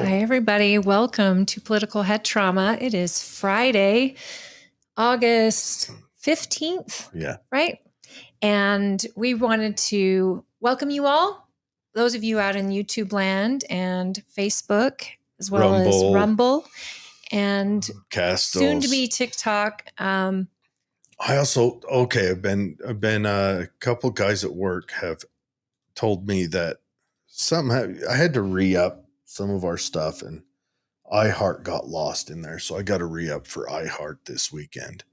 Hi, everybody. Welcome to Political Head Trauma. It is Friday, August 15th, right? And we wanted to welcome you all, those of you out in YouTube land and Facebook, as well as Rumble and soon to be TikTok. I also, I've been a couple guys at work have told me that somehow I had to re-up some of our stuff and iHeart got lost in there. So I got to re-up for iHeart this weekend.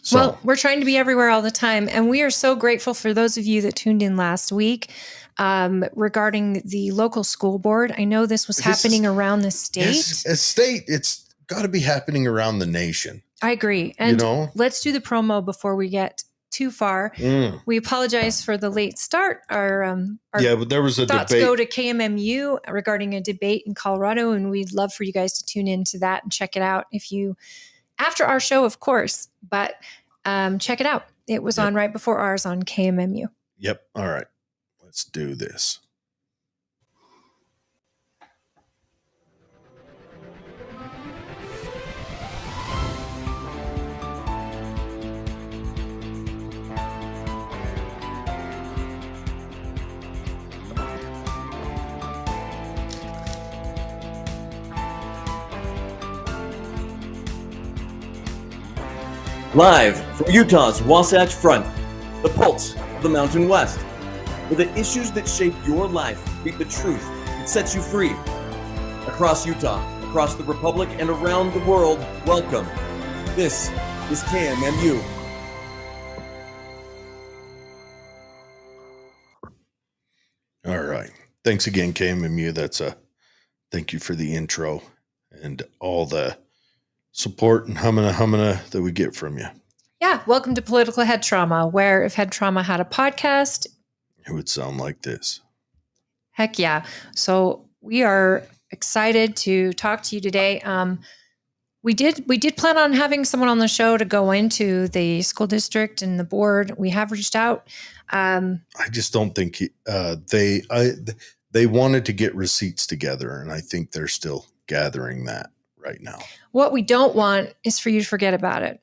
So, well, we're trying to be everywhere all the time. And we are so grateful for those of you that tuned in last week regarding the local school board. I know this was happening around the state. Yes, a state. It's got to be happening around the nation. I agree. And let's do the promo before we get too far. We apologize for the late start. But there was a thoughts debate. Go to KMMU regarding a debate in Colorado, and we'd love for you guys to tune into that and check it out after our show, of course, but check it out. It was on right before ours on KMMU. Yep. All right. Let's do this. Live from Utah's Wasatch Front, the pulse of the Mountain West, where the issues that shape your life meet the truth that sets you free. Across Utah, across the Republic, and around the world, welcome. This is KMMU. All right. Thanks again, KMMU. Thank you for the intro and all the support and humana that we get from you. Yeah. Welcome to Political Head Trauma, where if Head Trauma had a podcast, it would sound like this. Heck yeah. So we are excited to talk to you today. We did plan on having someone on the show to go into the school district and the board. We have reached out. I just don't think they wanted to get receipts together, and I think they're still gathering that right now. What we don't want is for you to forget about it.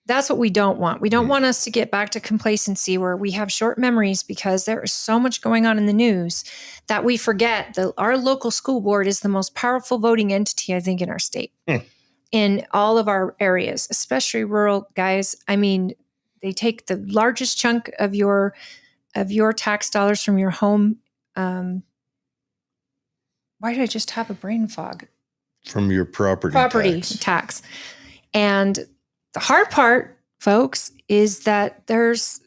That's what we don't want. We don't want us to get back to complacency where we have short memories because there is so much going on in the news that we forget that our local school board is the most powerful voting entity, I think, in our state, in all of our areas, especially rural guys. I mean, they take the largest chunk of your tax dollars from your home. Why did I just have a brain fog? From your property tax. And the hard part, folks, is that there's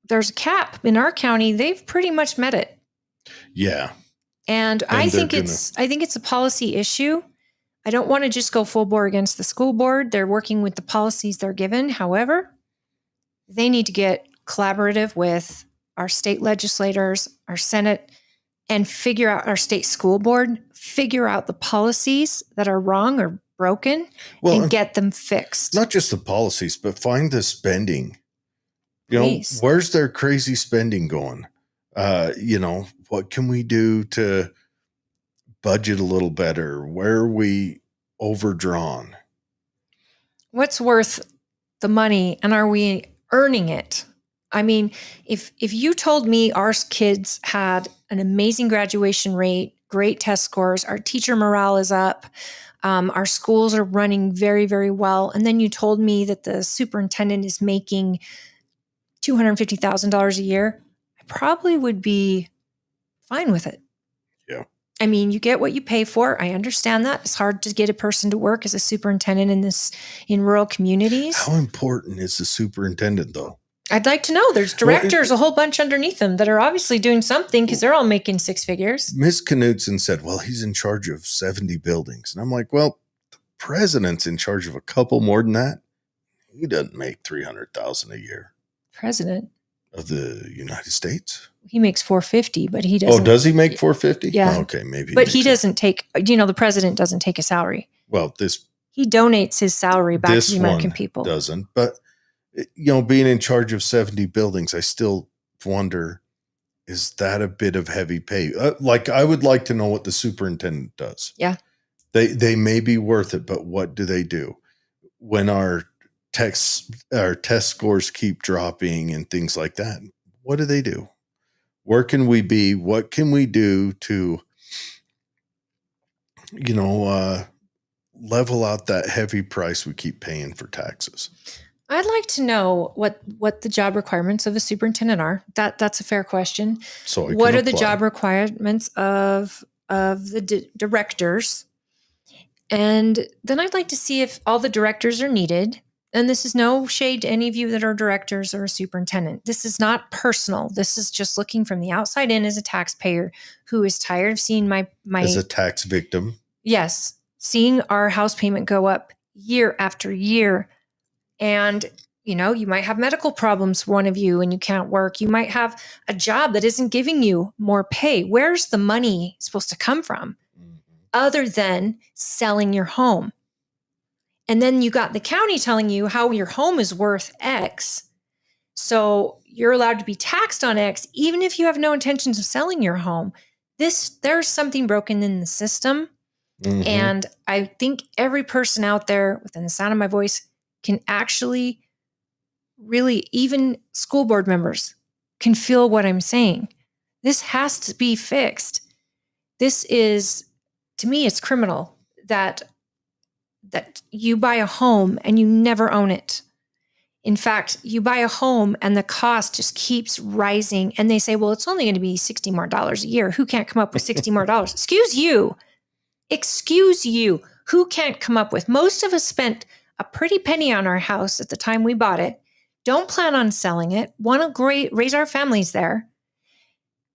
a cap in our county. They've pretty much met it. Yeah. And I think it's a policy issue. I don't want to just go full bore against the school board. They're working with the policies they're given. However, they need to get collaborative with our state legislators, our Senate, and figure out our state school board, figure out the policies that are wrong or broken and get them fixed. Not just the policies, but find the spending. Where's their crazy spending going? What can we do to budget a little better? Where are we overdrawn? What's worth the money, and are we earning it? I mean, if you told me our kids had an amazing graduation rate, great test scores, our teacher morale is up, our schools are running very, very well, and then you told me that the superintendent is making $250,000 a year, I probably would be fine with it. Yeah. I mean, you get what you pay for. I understand that. It's hard to get a person to work as a superintendent in rural communities. How important is the superintendent, though? I'd like to know. There's directors, a whole bunch underneath them that are obviously doing something because they're all making six figures. Ms. Knudsen said, well, he's in charge of 70 buildings. And I'm like, well, the president's in charge of a couple more than that. He doesn't make $300,000 a year. President of the United States? He makes $450, but he doesn't. Oh, does he make $450? Yeah. Oh, okay, maybe. But he doesn't take, the president doesn't take a salary. Well, he donates his salary back to the American people. Doesn't, but being in charge of 70 buildings, I still wonder, is that a bit of heavy pay? I would like to know what the superintendent does. Yeah. They may be worth it, but what do? When our test scores keep dropping and things like that, what do? Where can we be? What can we do to, level out that heavy price we keep paying for taxes? I'd like to know what the job requirements of a superintendent are. That's a fair question. So what are the job requirements of the directors? And then I'd like to see if all the directors are needed. And this is no shade to any of you that are directors or a superintendent. This is not personal. This is just looking from the outside in as a taxpayer who is tired of seeing my as a tax victim. Yes, seeing our house payment go up year after year. And, you might have medical problems, one of you, and you can't work. You might have a job that isn't giving you more pay. Where's the money supposed to come from other than selling your home? And then you got the county telling you how your home is worth X. So you're allowed to be taxed on X, even if you have no intentions of selling your home. There's something broken in the system. Mm-hmm. And I think every person out there within the sound of my voice can actually really, even school board members can feel what I'm saying. This has to be fixed. This is, to me, it's criminal that you buy a home and you never own it. In fact, you buy a home and the cost just keeps rising. And they say, well, it's only going to be $60 more a year. Who can't come up with $60 more? Excuse you. Who can't come up with? Most of us spent a pretty penny on our house at the time we bought it, don't plan on selling it, want to raise our families there,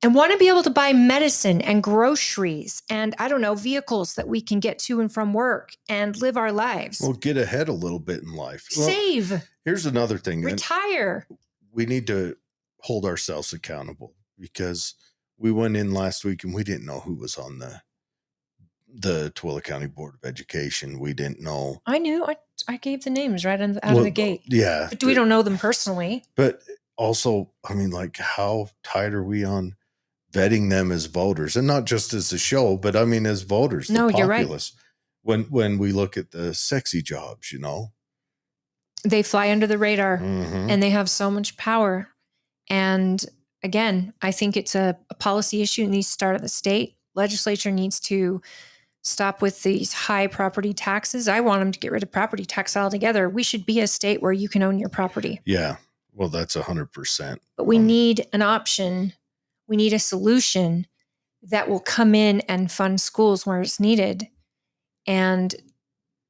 and want to be able to buy medicine and groceries and, vehicles that we can get to and from work and live our lives. Well, get ahead a little bit in life. Save. Well, here's another thing. Retire. We need to hold ourselves accountable, because we went in last week and we didn't know who was on the Tooele County Board of Education. We didn't know. I knew. I gave the names right out of the gate. Yeah. But we don't know them personally. But also, how tight are we on vetting them as voters? And not just as a show, but as voters. No, the you're right. When we look at the sexy jobs, they fly under the radar, and they have so much power. And again, I think it's a policy issue. It needs to start at the state. Legislature needs to stop with these high property taxes. I want them to get rid of property tax altogether. We should be a state where you can own your property. Yeah. Well, that's 100%. But we need an option. We need a solution that will come in and fund schools where it's needed. And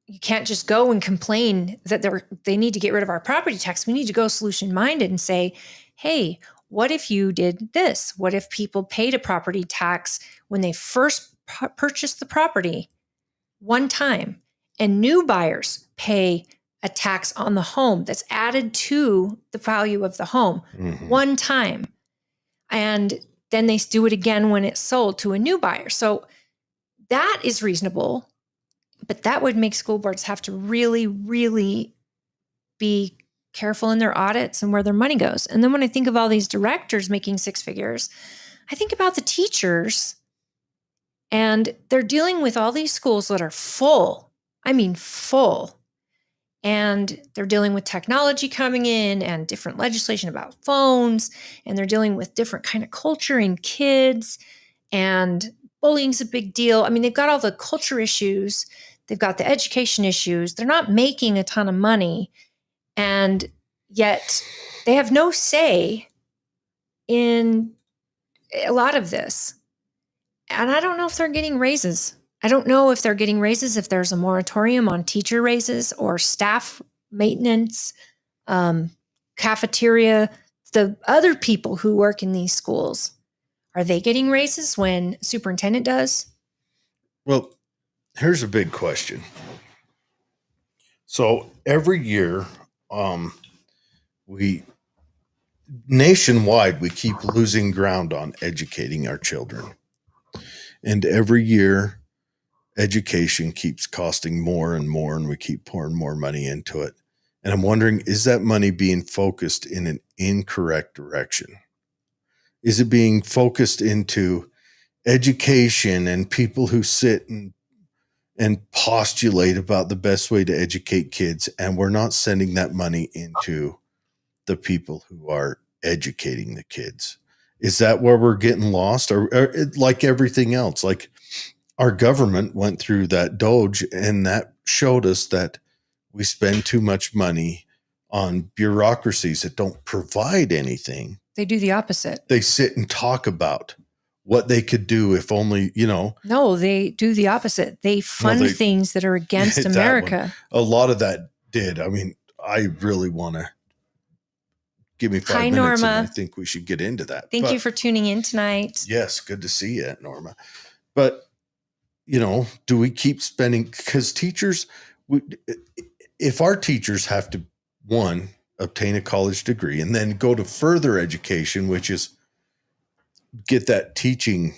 you can't just go and complain that they need to get rid of our property tax. We need to go solution minded and say, hey, what if you did this? What if people paid a property tax when they first purchased the property one time, and new buyers pay a tax on the home that's added to the value of the home one time, and then they do it again when it's sold to a new buyer? So that is reasonable, but that would make school boards have to really, really be careful in their audits and where their money goes. And then when I think of all these directors making six figures, I think about the teachers, and they're dealing with all these schools that are full. Full. And they're dealing with technology coming in and different legislation about phones, and they're dealing with different kind of culture in kids, and bullying's a big deal. They've got all the culture issues. They've got the education issues. They're not making a ton of money, and yet they have no say in a lot of this. And I don't know if they're getting raises. I don't know if they're getting raises, if there's a moratorium on teacher raises or staff maintenance, cafeteria, the other people who work in these schools. Are they getting raises when superintendent does? Well, here's a big question. So every year, nationwide, we keep losing ground on educating our children. And every year, education keeps costing more and more, and we keep pouring more money into it. And I'm wondering, is that money being focused in an incorrect direction? Is it being focused into education and people who sit and postulate about the best way to educate kids, and we're not sending that money into the people who are educating the kids. Is that where we're getting lost? Or like everything else, like our government went through that Doge, and that showed us that we spend too much money on bureaucracies that don't provide anything. They do the opposite. They sit and talk about what they could do if only, No, they do the opposite. They fund things that are against America. A lot of that did. I mean, I really want to give me 5 minutes, Norma. and I think we should get into that. Thank you for tuning in tonight. Yes, good to see you, Norma. But, do we keep spending? Because teachers, if our teachers have to, one, obtain a college degree and then go to further education, which is get that teaching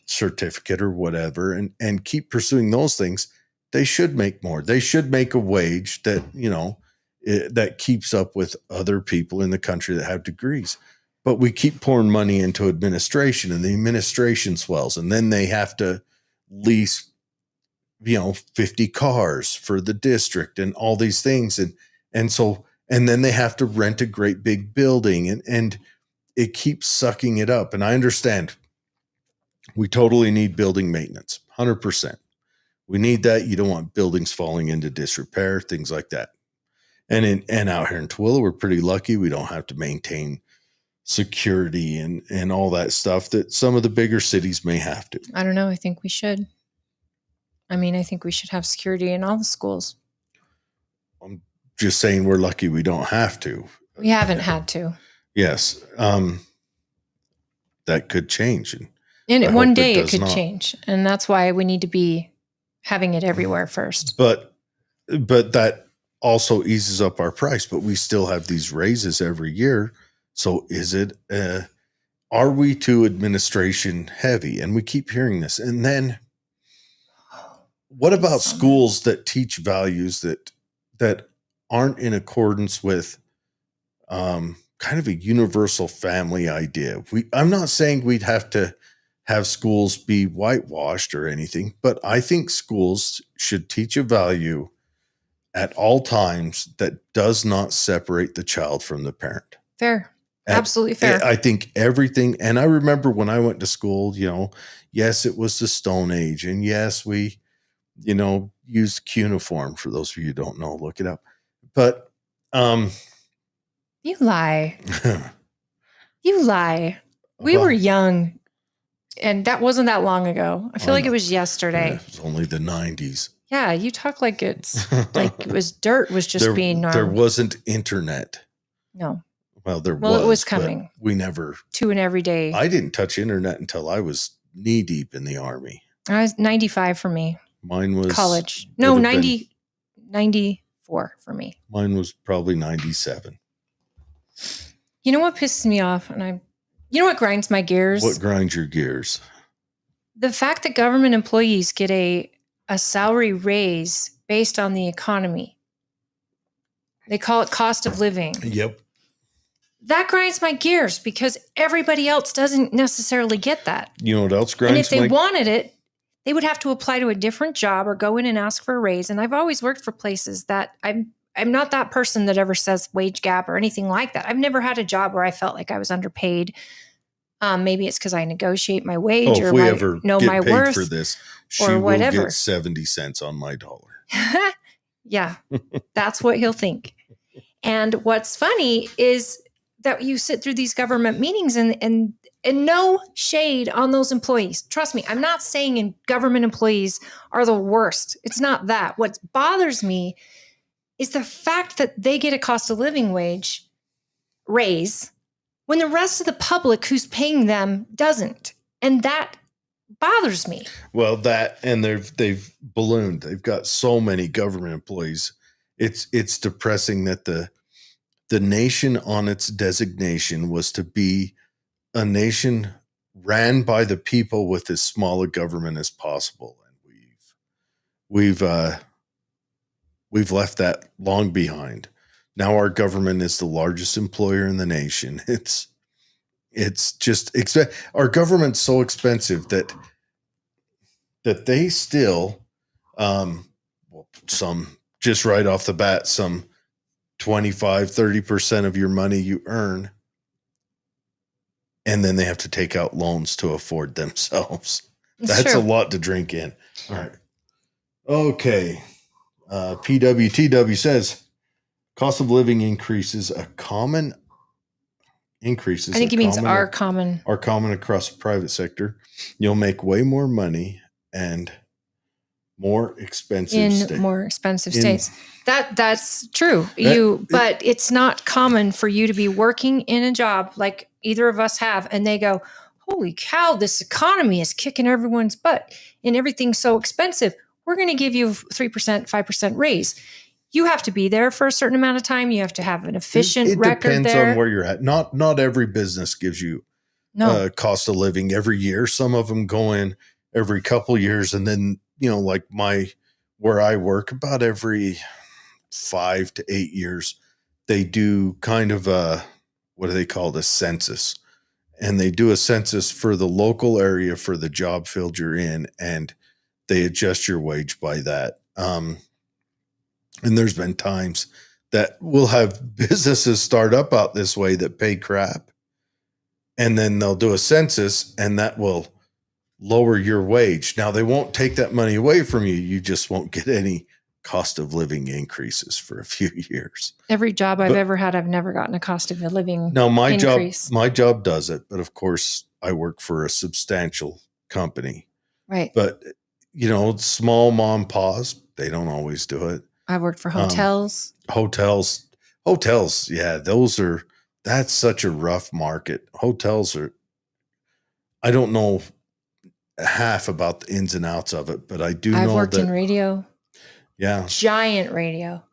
certificate or whatever, and keep pursuing those things, they should make more. They should make a wage that, that keeps up with other people in the country that have degrees. But we keep pouring money into administration, and the administration swells, and then they have to lease, 50 cars for the district and all these things. And then they have to rent a great big building, and it keeps sucking it up. And I understand we totally need building maintenance, 100%. We need that. You don't want buildings falling into disrepair, things like that. And out here in Tooele, we're pretty lucky. We don't have to maintain security and all that stuff that some of the bigger cities may have to. I don't know. I think we should. I think we should have security in all the schools. I'm just saying we're lucky we don't have to. We haven't had to. Yes. That could change. And one day it could change. And that's why we need to be having it everywhere first. But that also eases up our price, but we still have these raises every year. So are we too administration heavy? And we keep hearing this. And then what about schools that teach values that aren't in accordance with kind of a universal family idea? I'm not saying we'd have to have schools be whitewashed or anything, but I think schools should teach a value at all times that does not separate the child from the parent. Fair. Absolutely fair. I think everything, and I remember when I went to school, yes, it was the Stone Age, and yes, we, used cuneiform. For those of you who don't know, look it up. But you lie. You lie. We were young, and that wasn't that long ago. I feel like it was yesterday. It was only the 90s. Yeah, you talk like it's like it was dirt was just being normal. There wasn't internet. No. Well, it was coming. We never. To an everyday. I didn't touch internet until I was knee deep in the Army. I was 95 for me. Mine was college. No, 94 for me. Mine was probably 97. You know what pisses me off? You know what grinds my gears? What grinds your gears? The fact that government employees get a salary raise based on the economy. They call it cost of living. Yep. That grinds my gears because everybody else doesn't necessarily get that. You know what else grinds my gears? And if they wanted it, they would have to apply to a different job or go in and ask for a raise. And I've always worked for places that I'm not that person that ever says wage gap or anything like that. I've never had a job where I felt like I was underpaid. Maybe it's because I negotiate my wage or my worth for this, or whatever. Will get 70 cents on my dollar. Yeah, that's what he'll think. And what's funny is that you sit through these government meetings and no shade on those employees. Trust me, I'm not saying government employees are the worst. It's not that. What bothers me is the fact that they get a cost of living wage raise when the rest of the public who's paying them doesn't. And that bothers me. Well, that, and they've ballooned. They've got so many government employees. It's depressing that the nation on its designation was to be a nation ran by the people with as small a government as possible. And we've left that long behind. Now our government is the largest employer in the nation. It's just our government's so expensive that they still Well, some just right off the bat, some 25-30% of your money you earn, and then they have to take out loans to afford themselves. It's That's true. a lot to drink in. All right. Okay. PWTW says cost of living increases a common increases. I think he means our common. Are common across the private sector. You'll make way more money and more expensive in more expensive states. That's true. But it's not common for you to be working in a job like either of us have, and they go, "Holy cow, this economy is kicking everyone's butt, and everything's so expensive. We're going to give you 3%, 5% raise." You have to be there for a certain amount of time. You have to have an efficient record there. It depends on where you're at. Not every business gives you cost of living every year. Some of them go in every couple years, and then like where I work, about every 5 to 8 years, they do kind of what do they call it, a census, and they do a census for the local area for the job field you're in, and they adjust your wage by that. And there's been times that we'll have businesses start up out this way that pay crap, and then they'll do a census, and that will lower your wage. Now, they won't take that money away from you. You just won't get any cost of living increases for a few years. Every job I've ever had, I've never gotten a cost of living increase. My job does it, but of course I work for a substantial company. Right. But small mom and pa's, they don't always do it. I've worked for hotels. Hotels. Yeah, that's such a rough market. Hotels I don't know half about the ins and outs of it, but I do know I've worked in radio. Yeah. Giant radio.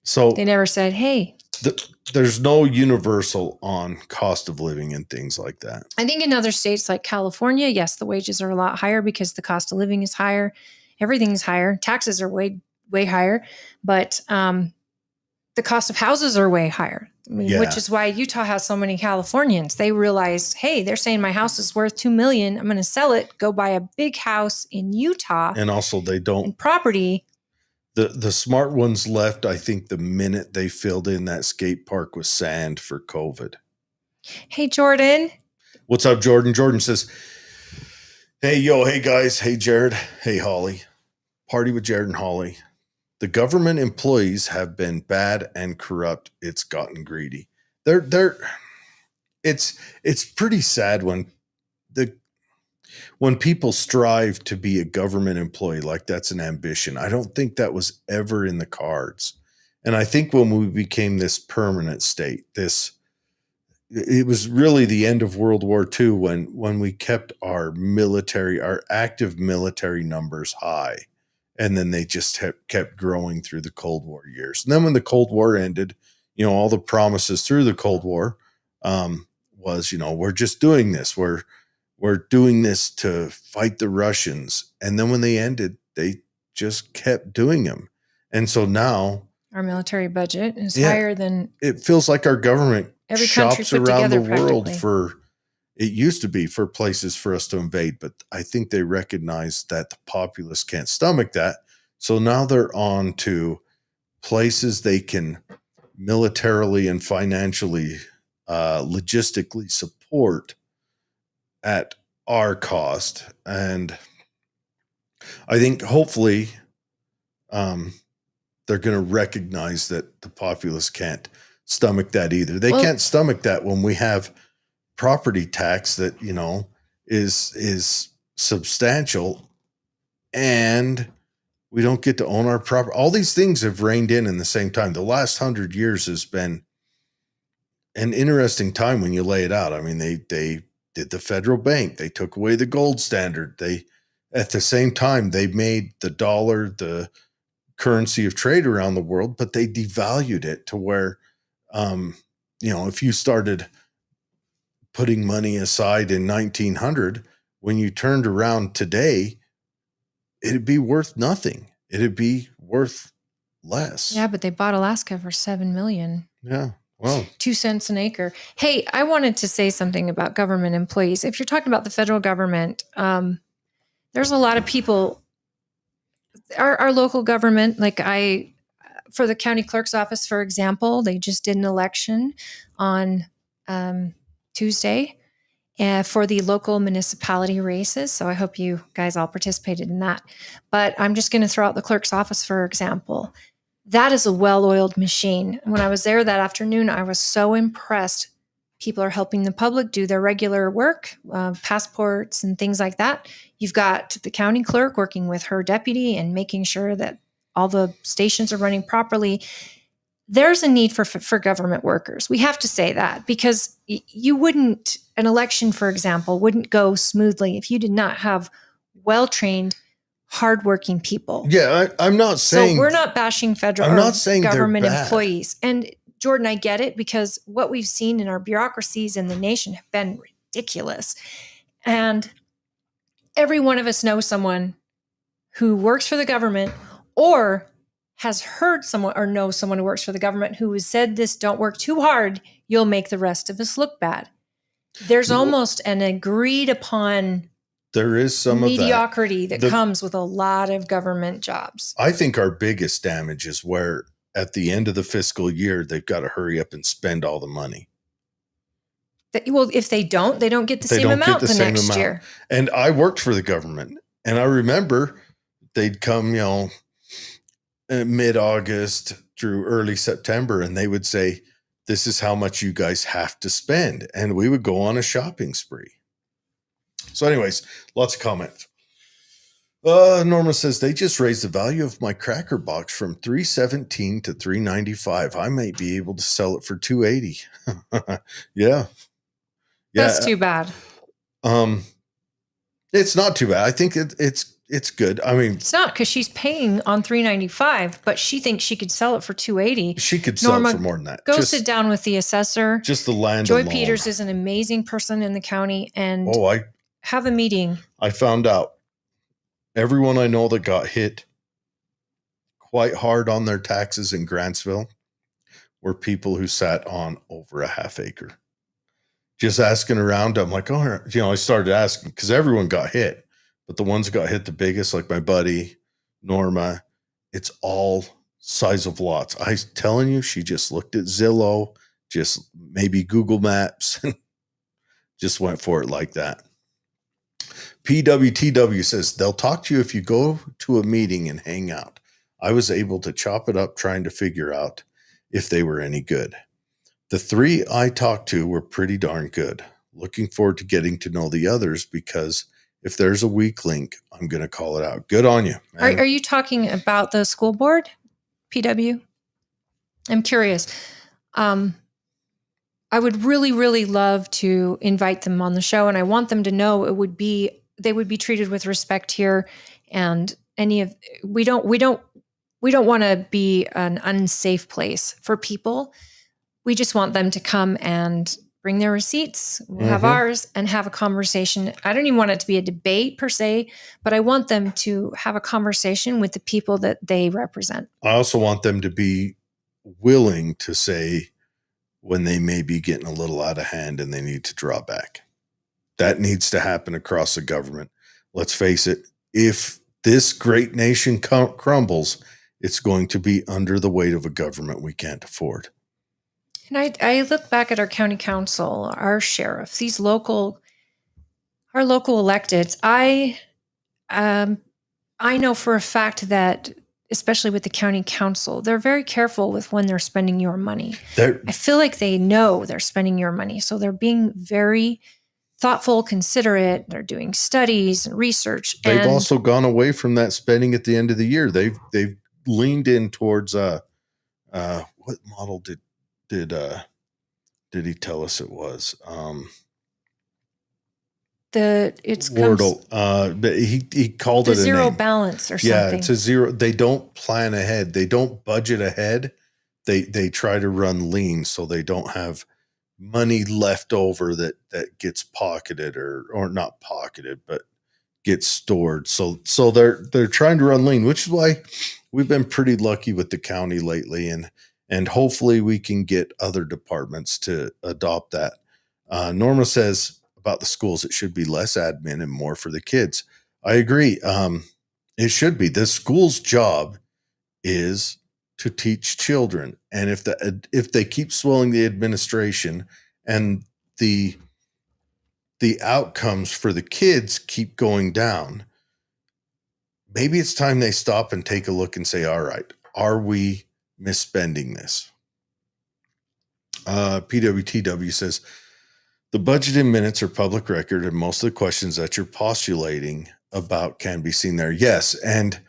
So they never said, "Hey." There's no universal on cost of living and things like that. I think in other states like California, yes, the wages are a lot higher because the cost of living is higher. Everything's higher. Taxes are way higher, but the cost of houses are way higher. Which is why Utah has so many Californians. They realize, hey, they're saying my house is worth $2 million. I'm going to sell it, go buy a big house in Utah. And also they don't property. The smart ones left, I think, the minute they filled in that skate park with sand for COVID. Hey, Jordan. What's up, Jordan? Jordan says, hey guys. Hey, Jared. Hey, Holly. Party with Jared and Holly. The government employees have been bad and corrupt. It's gotten greedy. It's pretty sad when people strive to be a government employee, like that's an ambition. I don't think that was ever in the cards. And I think when we became this permanent state, it was really the end of World War II when we kept our active military numbers high. And then they just kept growing through the Cold War years. And then when the Cold War ended, all the promises through the Cold War was, we're just doing this. We're doing this to fight the Russians. And then when they ended, they just kept doing them. And so now our military budget is higher than it feels like our government every country shops around the world it used to be for places for us to invade. But I think they recognize that the populace can't stomach that. So now they're on to places they can militarily and financially, logistically support at our cost. And I think hopefully they're going to recognize that the populace can't stomach that either. They can't stomach that when we have property tax that, is substantial, and we don't get to own our property. All these things have rained in the same time. The last 100 years has been an interesting time when you lay it out. I mean, they did the federal bank. They took away the gold standard. At the same time, they made the dollar the currency of trade around the world, but they devalued it to where, if you started putting money aside in 1900, when you turned around today, it'd be worth nothing. It'd be worth less. Yeah, but they bought Alaska for $7 million. Yeah. Well, 2 cents an acre. Hey, I wanted to say something about government employees. If you're talking about the federal government, there's a lot of people our local government, for the county clerk's office, for example, they just did an election on Tuesday for the local municipality races. So I hope you guys all participated in that. But I'm just going to throw out the clerk's office, for example. That is a well-oiled machine. When I was there that afternoon, I was so impressed. People are helping the public do their regular work, passports and things like that. You've got the county clerk working with her deputy and making sure that all the stations are running properly. There's a need for government workers. We have to say that, because an election, for example, wouldn't go smoothly if you did not have well-trained, hardworking people. Yeah, I'm not saying. So we're not bashing federal I'm not saying government they're bad. employees. And Jordan, I get it, because what we've seen in our bureaucracies in the nation have been ridiculous. And every one of us knows someone who works for the government, or has heard someone or knows someone who works for the government who has said this: don't work too hard, you'll make the rest of us look bad. There's almost an agreed upon there is some mediocrity that comes with a lot of government jobs. I think our biggest damage is where at the end of the fiscal year, they've got to hurry up and spend all the money. Well, if they don't get the same amount the next year. And I worked for the government, and I remember they'd come, mid-August through early September, and they would say, this is how much you guys have to spend. And we would go on a shopping spree. So anyways, lots of comments. Norma says, they just raised the value of my cracker box from $3.17 to $3.95. I might be able to sell it for $2.80. Yeah. That's too bad. It's not too bad. I think it's good. I mean, it's not, because she's paying on $3.95, but she thinks she could sell it for $2.80. She could sell it for more than that. Go sit down with the assessor. Just the land Joy alone. Peters is an amazing person in the county, and have a meeting. I found out everyone I know that got hit quite hard on their taxes in Grantsville were people who sat on over a half acre. Just asking around, I'm like, I started asking because everyone got hit, but the ones that got hit the biggest, like my buddy, Norma, it's all size of lots. I'm telling you, she just looked at Zillow, just maybe Google Maps, and just went for it like that. PWTW says, they'll talk to you if you go to a meeting and hang out. I was able to chop it up trying to figure out if they were any good. The 3 I talked to were pretty darn good. Looking forward to getting to know the others, because if there's a weak link, I'm going to call it out. Good on you, man. Are you talking about the school board, PW? I'm curious. I would really, really love to invite them on the show, and I want them to know they would be treated with respect here. And we don't want to be an unsafe place for people. We just want them to come and bring their receipts. We'll have ours and have a conversation. I don't even want it to be a debate per se, but I want them to have a conversation with the people that they represent. I also want them to be willing to say when they may be getting a little out of hand and they need to draw back. That needs to happen across the government. Let's face it, if this great nation crumbles, it's going to be under the weight of a government we can't afford. And I look back at our county council, our sheriff, our local electeds. I know for a fact that, especially with the county council, they're very careful with when they're spending your money. I feel like they know they're spending your money, so they're being very thoughtful, considerate. They're doing studies and research. They've also gone away from that spending at the end of the year. They've leaned in towards what model did he tell us it was? Wardle. He called it a zero name. Balance or something. Yeah, it's a zero. They don't plan ahead. They don't budget ahead. They try to run lean, so they don't have money left over that gets pocketed or not pocketed, but gets stored. So they're trying to run lean, which is why we've been pretty lucky with the county lately, and hopefully we can get other departments to adopt that. Norma says about the schools, it should be less admin and more for the kids. I agree. It should be. The school's job is to teach children. And if they keep swelling the administration and the outcomes for the kids keep going down, maybe it's time they stop and take a look and say, all right, are we misspending this? PWTW says, the budget and minutes are public record, and most of the questions that you're postulating about can be seen there. Yes. And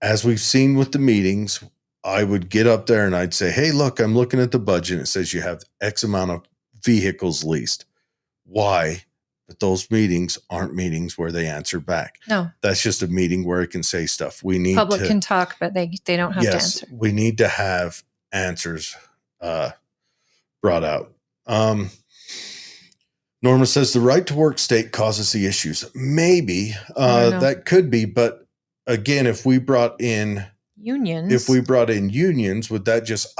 as we've seen with the meetings, I would get up there and I'd say, hey, look, I'm looking at the budget. It says you have X amount of vehicles leased. Why? But those meetings aren't meetings where they answer back. No. That's just a meeting where it can say stuff. We need Public can talk, but they don't have to answer. We need to have answers brought out. Norma says the right to work state causes the issues. Maybe that could be, but again, if we brought in unions, would that just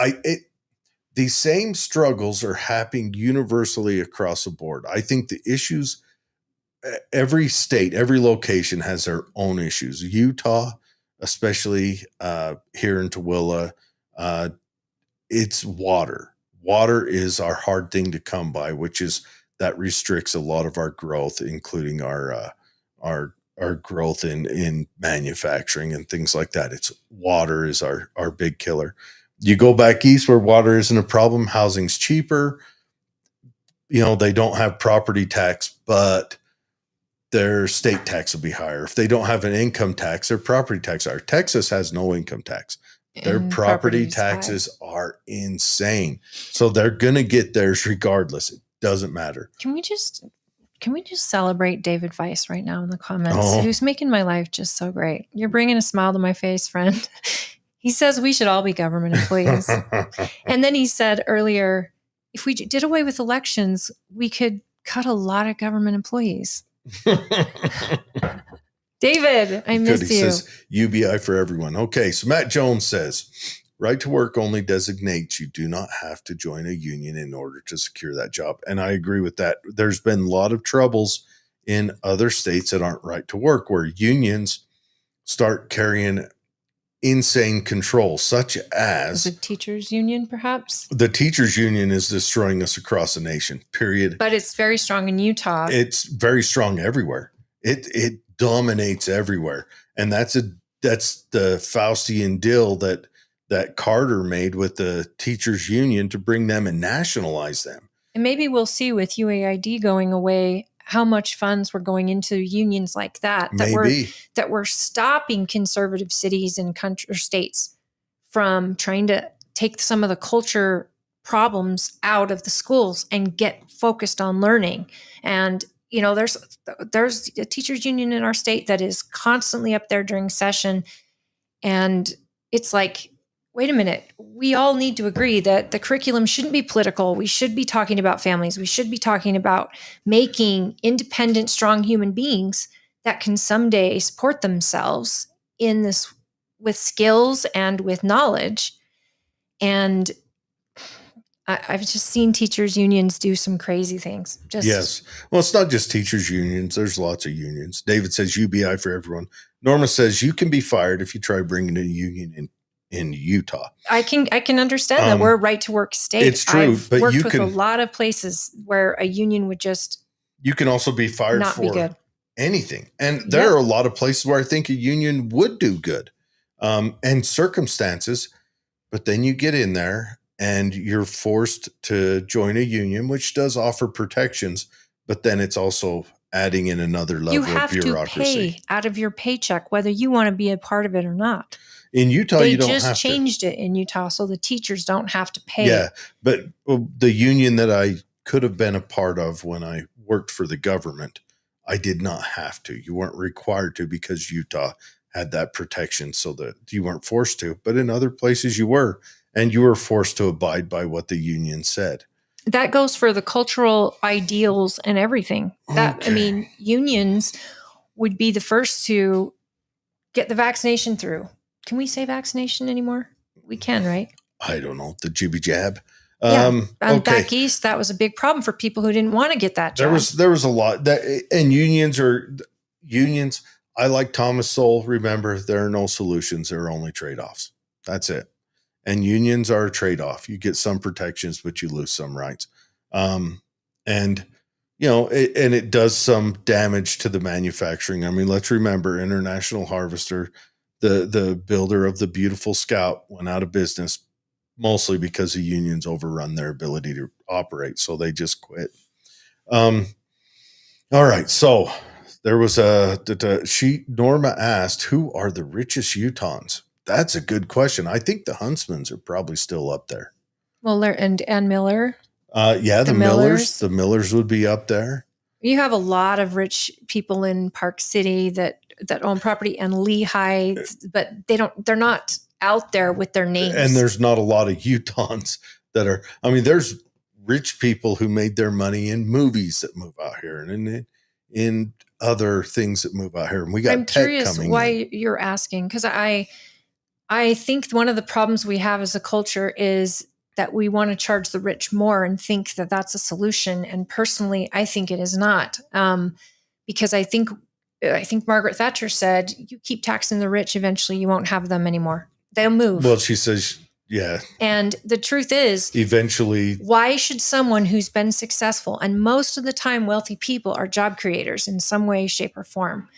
the same struggles are happening universally across the board. I think the issues, every state, every location has their own issues. Utah, especially here in Tooele, it's water. Water is our hard thing to come by, which is that restricts a lot of our growth, including our growth in manufacturing and things like that. It's water is our big killer. You go back east where water isn't a problem, housing's cheaper. They don't have property tax, but their state tax will be higher. If they don't have an income tax, their property tax are. Texas has no income tax. Their property taxes are insane. So they're going to get theirs regardless. It doesn't matter. Can we just celebrate David Weiss right now in the comments, who's making my life just so great? You're bringing a smile to my face, friend. He says we should all be government employees. And then he said earlier, if we did away with elections, we could cut a lot of government employees. David, I miss you. He says UBI for everyone. Okay, so Matt Jones says, right to work only designates you do not have to join a union in order to secure that job. And I agree with that. There's been a lot of troubles in other states that aren't right to work, where unions start carrying insane control, such as the teachers union, perhaps. The teachers union is destroying us across the nation, period. But it's very strong in Utah. It's very strong everywhere. It dominates everywhere. And that's the Faustian deal that Carter made with the teachers union to bring them and nationalize them. And maybe we'll see with UAID going away how much funds were going into unions like that were stopping conservative cities and country or states from trying to take some of the culture problems out of the schools and get focused on learning. And there's a teachers union in our state that is constantly up there during session, and it's like, wait a minute, we all need to agree that the curriculum shouldn't be political. We should be talking about families. We should be talking about making independent, strong human beings that can someday support themselves in this with skills and with knowledge. And I've just seen teachers unions do some crazy things. Yes. Well, it's not just teachers unions. There's lots of unions. David says UBI for everyone. Norma says you can be fired if you try bringing a union in Utah. I can understand that we're a right to work state. It's true, I've worked with a lot of places where a union would just you can also be fired not for be good. Anything. And there are a lot of places where I think a union would do good. And circumstances, but then you get in there and you're forced to join a union, which does offer protections, but then it's also adding in another level of bureaucracy. You have to pay out of your paycheck, whether you want to be a part of it or not. In Utah, you don't have to. They just changed it in Utah, so the teachers don't have to pay. Yeah, but the union that I could have been a part of when I worked for the government, I did not have to. You weren't required to because Utah had that protection so that you weren't forced to. But in other places you were, and you were forced to abide by what the union said. That goes for the cultural ideals and everything. Unions would be the first to get the vaccination through. Can we say vaccination anymore? We can, right? I don't know. The jibby jab. Back east, that was a big problem for people who didn't want to get that jab. There was a lot that, and unions. I like Thomas Sowell. Remember, there are no solutions. There are only trade-offs. That's it. And unions are a trade-off. You get some protections, but you lose some rights. And it does some damage to the manufacturing. I mean, let's remember International Harvester, the builder of the beautiful Scout, went out of business mostly because the unions overrun their ability to operate. So they just quit. All right. So there was Norma asked, who are the richest Utahns? That's a good question. I think the Huntsmans are probably still up there. Well, and Miller. Yeah, the Millers. The Millers would be up there. You have a lot of rich people in Park City that own property and Lehigh, but they're not out there with their names. And there's not a lot of Utahns that are, I mean, there's rich people who made their money in movies that move out here and in other things that move out here. And we got I'm tech curious coming why in. You're asking, because I think one of the problems we have as a culture is that we want to charge the rich more and think that that's a solution. And personally, I think it is not, because I think Margaret Thatcher said, you keep taxing the rich, eventually you won't have them anymore. They'll move. Well, she says, yeah. And the truth is, eventually, why should someone who's been successful, and most of the time wealthy people are job creators in some way, shape, or form.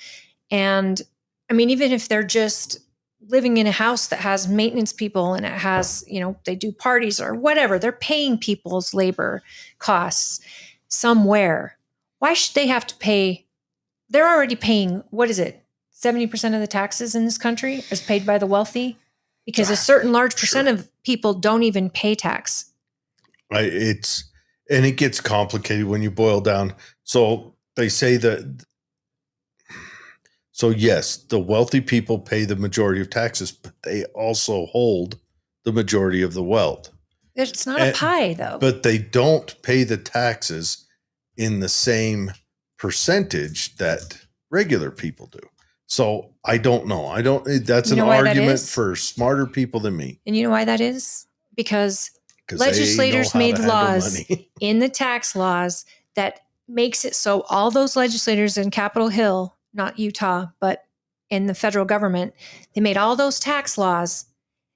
And I mean, even if they're just living in a house that has maintenance people and it has, they do parties or whatever, they're paying people's labor costs somewhere. Why should they have to pay? They're already paying, what is it? 70% of the taxes in this country is paid by the wealthy, because a certain large percent of people don't even pay tax. And it gets complicated when you boil down. So they say that, so yes, the wealthy people pay the majority of taxes, but they also hold the majority of the wealth. It's not a pie, though. But they don't pay the taxes in the same percentage that regular people do. So I don't know. That's an argument for smarter people than me. And you know why that is? Because legislators made laws in the tax laws that makes it so all those legislators in Capitol Hill, not Utah, but in the federal government, they made all those tax laws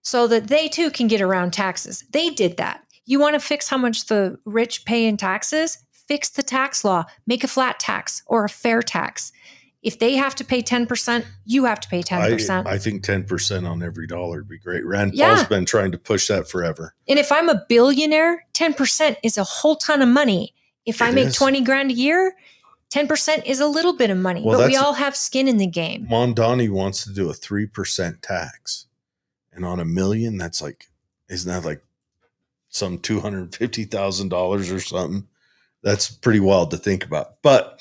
so that they too can get around taxes. They did that. You want to fix how much the rich pay in taxes? Fix the tax law. Make a flat tax or a fair tax. If they have to pay 10%, you have to pay 10%. I think 10% on every dollar would be great. Rand Paul's been trying to push that forever. And if I'm a billionaire, 10% is a whole ton of money. If I make 20 grand a year, 10% is a little bit of money, but we all have skin in the game. Mondani wants to do a 3% tax. And on $1 million, that's like, isn't that like some $250,000 or something? That's pretty wild to think about. But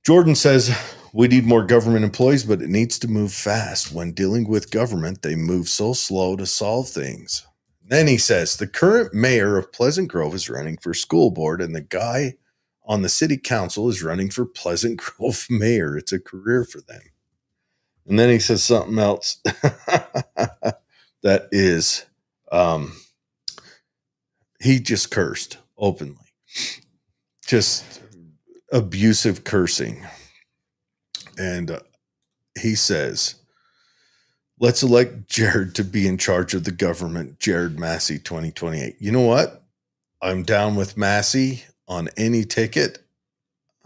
Jordan says, we need more government employees, but it needs to move fast. When dealing with government, they move so slow to solve things. Then he says, the current mayor of Pleasant Grove is running for school board, and the guy on the city council is running for Pleasant Grove mayor. It's a career for them. And then he says something else that is, he just cursed openly. Just abusive cursing. And he says, let's elect Jared to be in charge of the government. Jared Massey 2028. You know what? I'm down with Massey on any ticket.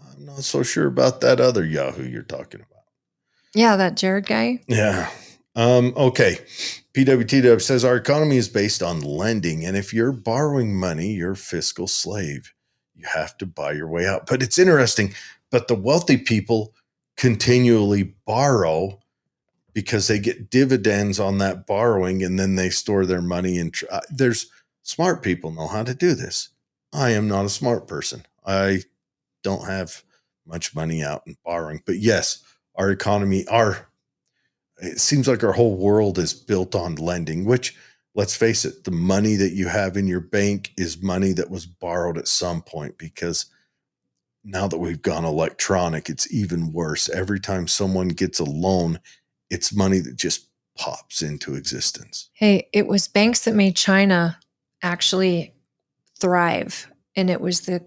I'm not so sure about that other Yahoo you're talking about. Yeah, that Jared guy. Yeah. Okay. PWTW says our economy is based on lending. And if you're borrowing money, you're a fiscal slave. You have to buy your way out. But it's interesting. But the wealthy people continually borrow because they get dividends on that borrowing, and then they store their money in. There's smart people know how to do this. I am not a smart person. I don't have much money out and borrowing. But yes, our economy, it seems like our whole world is built on lending, which, let's face it, the money that you have in your bank is money that was borrowed at some point, because now that we've gone electronic, it's even worse. Every time someone gets a loan, it's money that just pops into existence. Hey, it was banks that made China actually thrive. And it was the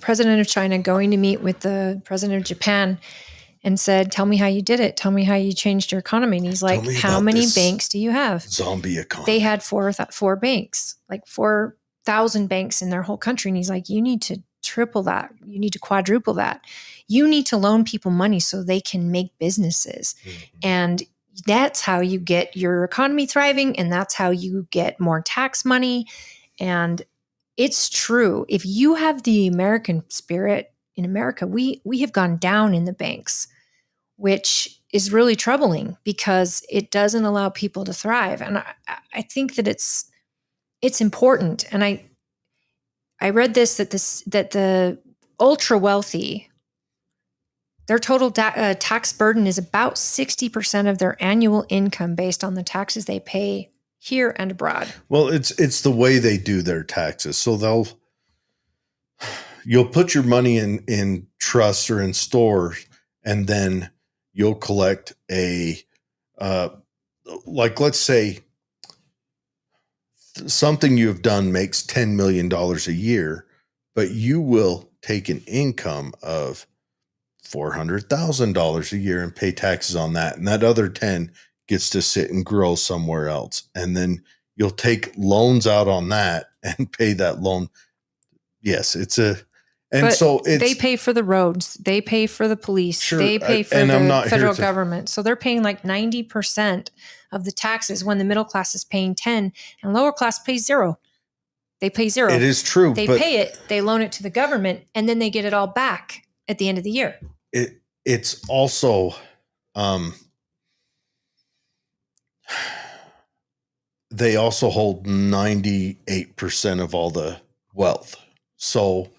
president of China going to meet with the president of Japan and said, tell me how you did it. Tell me how you changed your economy. And he's Tell like, me how about many this banks do you have? zombie economy. They had four banks, like 4,000 banks in their whole country. And he's like, you need to triple that. You need to quadruple that. You need to loan people money so they can make businesses. And that's how you get your economy thriving. And that's how you get more tax money. And it's true. If you have the American spirit in America, we have gone down in the banks, which is really troubling because it doesn't allow people to thrive. And I think that it's important. And I read this that the ultra wealthy, their total tax burden is about 60% of their annual income based on the taxes they pay here and abroad. Well, it's the way they do their taxes. So you'll put your money in trusts or in stores, and then you'll collect like, let's say something you've done makes $10 million a year, but you will take an income of $400,000 a year and pay taxes on that. And that other 10 gets to sit and grow somewhere else. And then you'll take loans out on that and pay that loan. Yes, they pay for the roads, they pay for the police, sure, they pay for and I'm the not federal government. So they're paying like 90% of the taxes when the middle class is paying 10 and lower class pays 0. They pay 0. It is true. They pay it, they loan it to the government, and then they get it all back at the end of the year. It's also they also hold 98% of all the wealth. So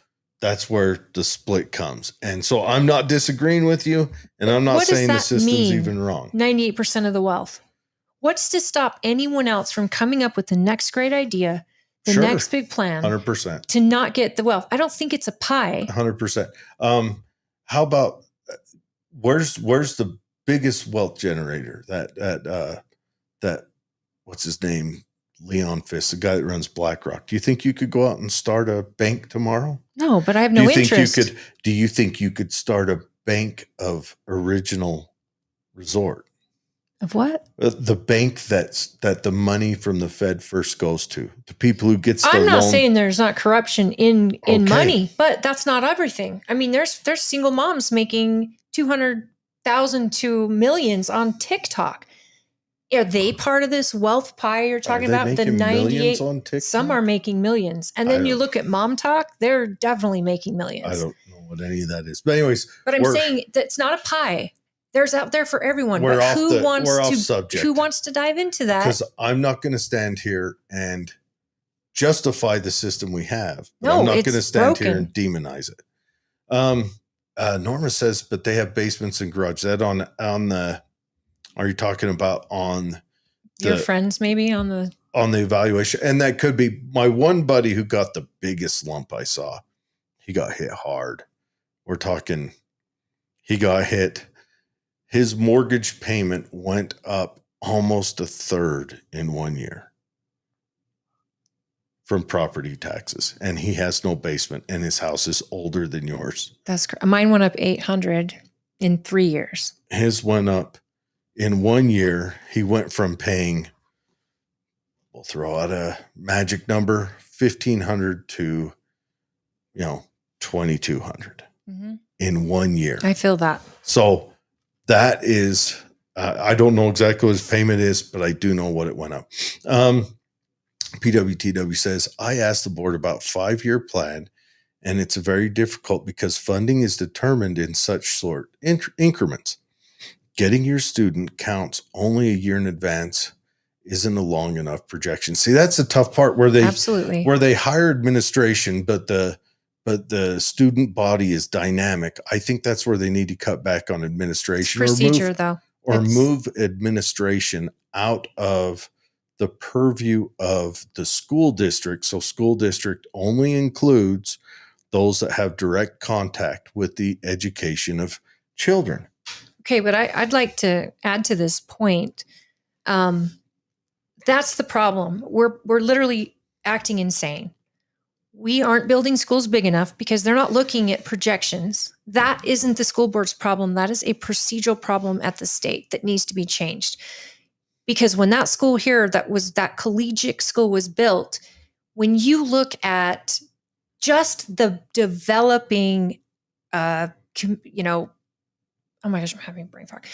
that's where the split comes. And so I'm not disagreeing with you, and I'm not saying the system's even wrong. 98% of the wealth. What's to stop anyone else from coming up with the next great idea, the next big plan, 100%, to not get the wealth? I don't think it's a pie. 100%. How about where's the biggest wealth generator? That what's his name? Leon Fisk, the guy that runs BlackRock. Do you think you could go out and start a bank tomorrow? No, but I have no interest. Do you think you could start a bank of original resort? Of what? The bank that the money from the Fed first goes to. The people who gets the I'm not loan. saying there's not corruption in money, but that's not everything. I mean, there's single moms making 200,000 to millions on TikTok. Are they part of this wealth pie you're talking about? The 98 on TikTok? Some are making millions. And then you look at Mom Talk, they're definitely making millions. I don't know what any of that is. But anyways, I'm saying that's not a pie. There's out there for everyone. But who wants to dive into that? Because I'm not going to stand here and justify the system we have. No, I'm not going to stand broken here and demonize it. Norma says, but they have basements and garages. That on the, are you talking about on your friends maybe on the evaluation? And that could be my one buddy who got the biggest lump I saw. He got hit hard. We're talking, he got hit. His mortgage payment went up almost a third in 1 year from property taxes. And he has no basement and his house is older than yours. Mine went up 800 in 3 years. His went up in 1 year. He went from paying, we'll throw out a magic number, $1,500 to, $2,200 in 1 year. I feel that. So that is, I don't know exactly what his payment is, but I do know what it went up. PWTW says, I asked the board about 5-year plan, and it's very difficult because funding is determined in such sort increments. Getting your student counts only a year in advance isn't a long enough projection. See, that's the tough part where they hire administration, but the student body is dynamic. I think that's where they need to cut back on administration. Move administration out of the purview of the school district. So school district only includes those that have direct contact with the education of children. Okay, but I'd like to add to this point. That's the problem. We're literally acting insane. We aren't building schools big enough because they're not looking at projections. That isn't the school board's problem. That is a procedural problem at the state that needs to be changed. Because when that school here, that collegiate school was built, when you look at just the developing, oh my gosh, I'm having brain fog.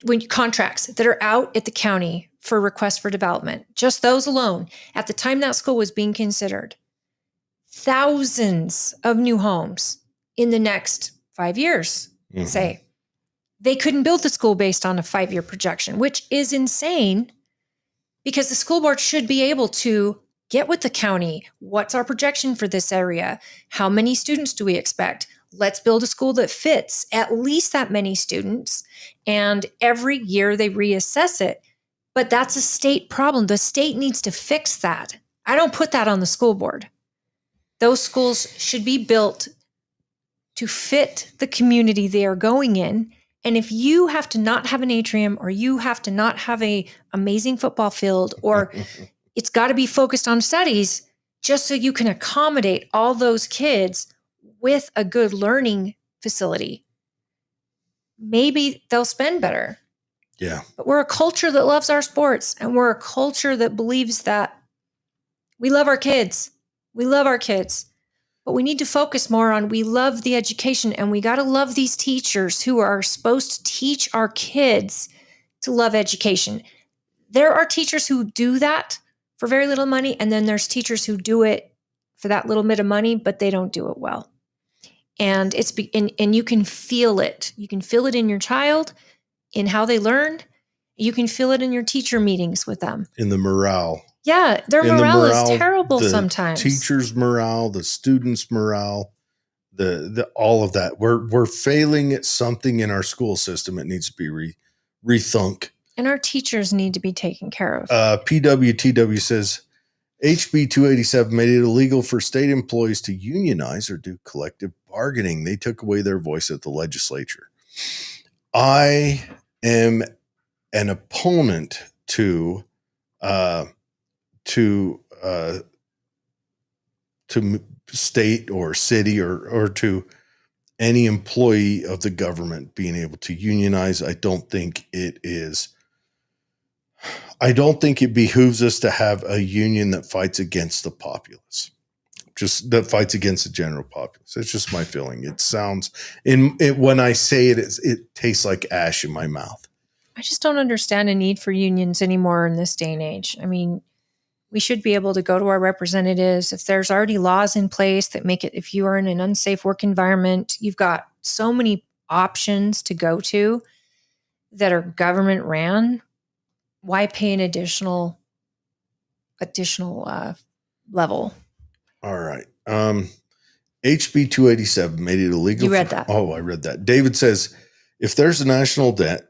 When contracts that are out at the county for requests for development, just those alone, at the time that school was being considered, thousands of new homes in the next 5 years, say. They couldn't build the school based on a 5-year projection, which is insane because the school board should be able to get with the county. What's our projection for this area? How many students do we expect? Let's build a school that fits at least that many students. And every year they reassess it. But that's a state problem. The state needs to fix that. I don't put that on the school board. Those schools should be built to fit the community they are going in. And if you have to not have an atrium, or you have to not have an amazing football field, or it's got to be focused on studies just so you can accommodate all those kids with a good learning facility, maybe they'll spend better. Yeah. But we're a culture that loves our sports, and we're a culture that believes that we love our kids. We love our kids. But we need to focus more on we love the education, and we got to love these teachers who are supposed to teach our kids to love education. There are teachers who do that for very little money, and then there's teachers who do it for that little bit of money, but they don't do it well. And and you can feel it. You can feel it in your child, in how they learn. You can feel it in your teacher meetings with them. In the morale. Yeah, their morale is terrible the sometimes. Teachers' morale, the students' morale, the all of that. We're failing at something in our school system. It needs to be rethunk. And our teachers need to be taken care of. PWTW says HB 287 made it illegal for state employees to unionize or do collective bargaining. They took away their voice at the legislature. I am an opponent to state or city or to any employee of the government being able to unionize. I don't think it behooves us to have a union that fights against the populace, just that fights against the general populace. It's just my feeling. It sounds when I say it, it tastes like ash in my mouth. I just don't understand a need for unions anymore in this day and age. I mean, we should be able to go to our representatives. If there's already laws in place that make it, if you are in an unsafe work environment, you've got so many options to go to that are government ran. Why pay an additional level? All right. HB 287 made it illegal. You read that. Oh, I read that. David says, if there's a national debt,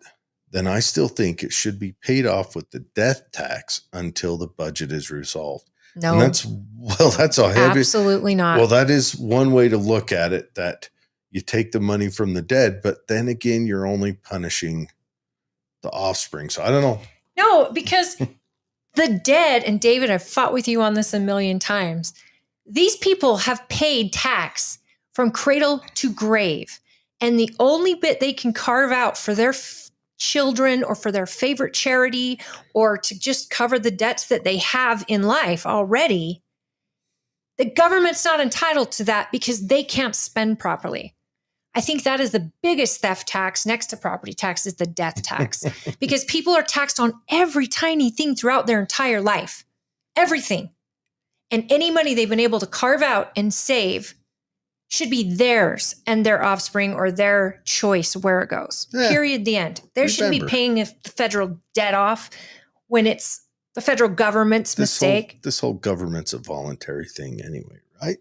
then I still think it should be paid off with the death tax until the budget is resolved. No, and that's a heavy. Absolutely not. Well, that is one way to look at it, that you take the money from the dead, but then again, you're only punishing the offspring. So I don't know. No, because the dead, and David, I've fought with you on this a million times. These people have paid tax from cradle to grave. And the only bit they can carve out for their children or for their favorite charity or to just cover the debts that they have in life already, the government's not entitled to that because they can't spend properly. I think that is the biggest theft tax next to property tax is the death tax because people are taxed on every tiny thing throughout their entire life, everything. And any money they've been able to carve out and save should be theirs and their offspring or their choice where it goes. Yeah. Period. The end. They shouldn't be paying the federal debt off when it's the federal government's mistake. This whole government's a voluntary thing anyway, right?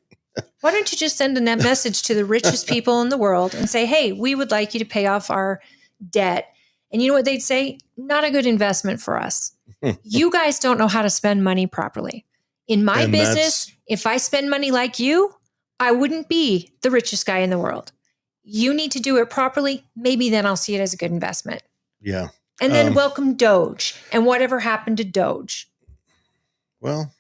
Why don't you just send a net message to the richest people in the world and say, hey, we would like you to pay off our debt. And you know what they'd say? Not a good investment for us. You guys don't know how to spend money properly. In my business, if I spend money like you, I wouldn't be the richest guy in the world. You need to do it properly. Maybe then I'll see it as a good investment. Yeah. And then welcome Doge and whatever happened to Doge. Well,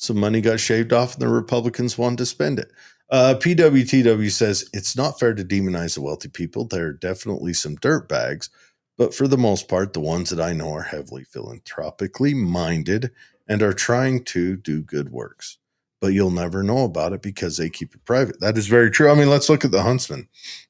some money got shaved off and the Republicans wanted to spend it. PWTW says it's not fair to demonize the wealthy people. There are definitely some dirt bags, but for the most part, the ones that I know are heavily philanthropically minded and are trying to do good works. But you'll never know about it because they keep it private. That is very true. I mean, let's look at the Huntsman.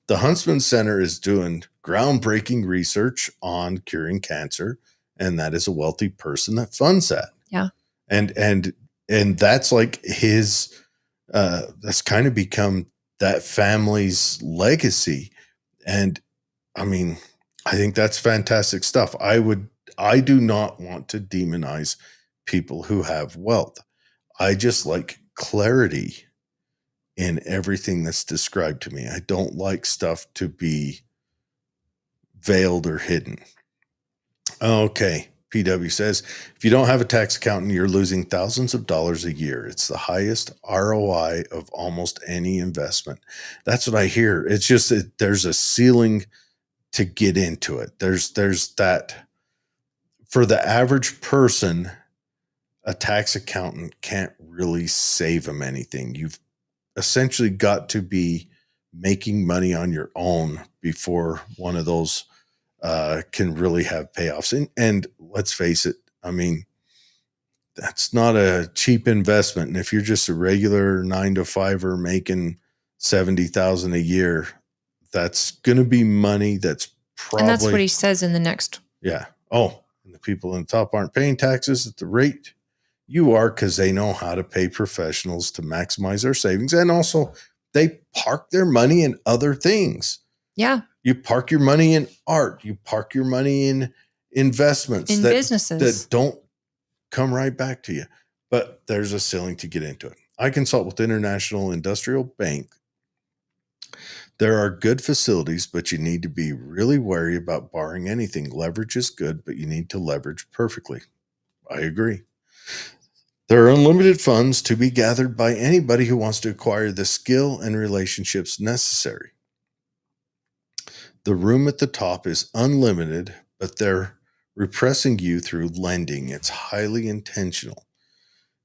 The Huntsman Center is doing groundbreaking research on curing cancer, and that is a wealthy person that funds that. Yeah. And that's like his that's kind of become that family's legacy. And I mean, I think that's fantastic stuff. I do not want to demonize people who have wealth. I just like clarity in everything that's described to me. I don't like stuff to be veiled or hidden. Okay. PW says, if you don't have a tax accountant, you're losing thousands of dollars a year. It's the highest ROI of almost any investment. That's what I hear. It's just that there's a ceiling to get into it. There's that for the average person, a tax accountant can't really save them anything. You've essentially got to be making money on your own before one of those can really have payoffs. And let's face it, I mean, that's not a cheap investment. And if you're just a regular 9-to-5er making 70,000 a year, that's going to be money that's probably. And that's what he says in the next. Yeah. Oh, and the people in the top aren't paying taxes at the rate you are because they know how to pay professionals to maximize their savings. And also they park their money in other things. Yeah. You park your money in art. You park your money in investments in businesses that don't come right back to you. But there's a ceiling to get into it. I consult with International Industrial Bank. There are good facilities, but you need to be really wary about borrowing anything. Leverage is good, but you need to leverage perfectly. I agree. There are unlimited funds to be gathered by anybody who wants to acquire the skill and relationships necessary. The room at the top is unlimited, but they're repressing you through lending. It's highly intentional.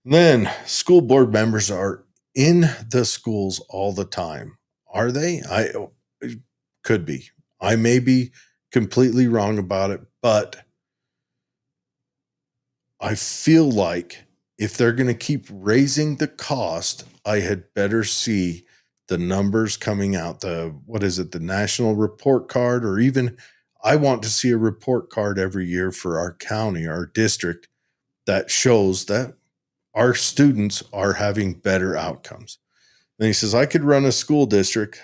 Then school board members are in the schools all the time. Are they? Could be. I may be completely wrong about it, but I feel like if they're going to keep raising the cost, I had better see the numbers coming out, the national report card, or even I want to see a report card every year for our county, our district, that shows that our students are having better outcomes. And he says, I could run a school district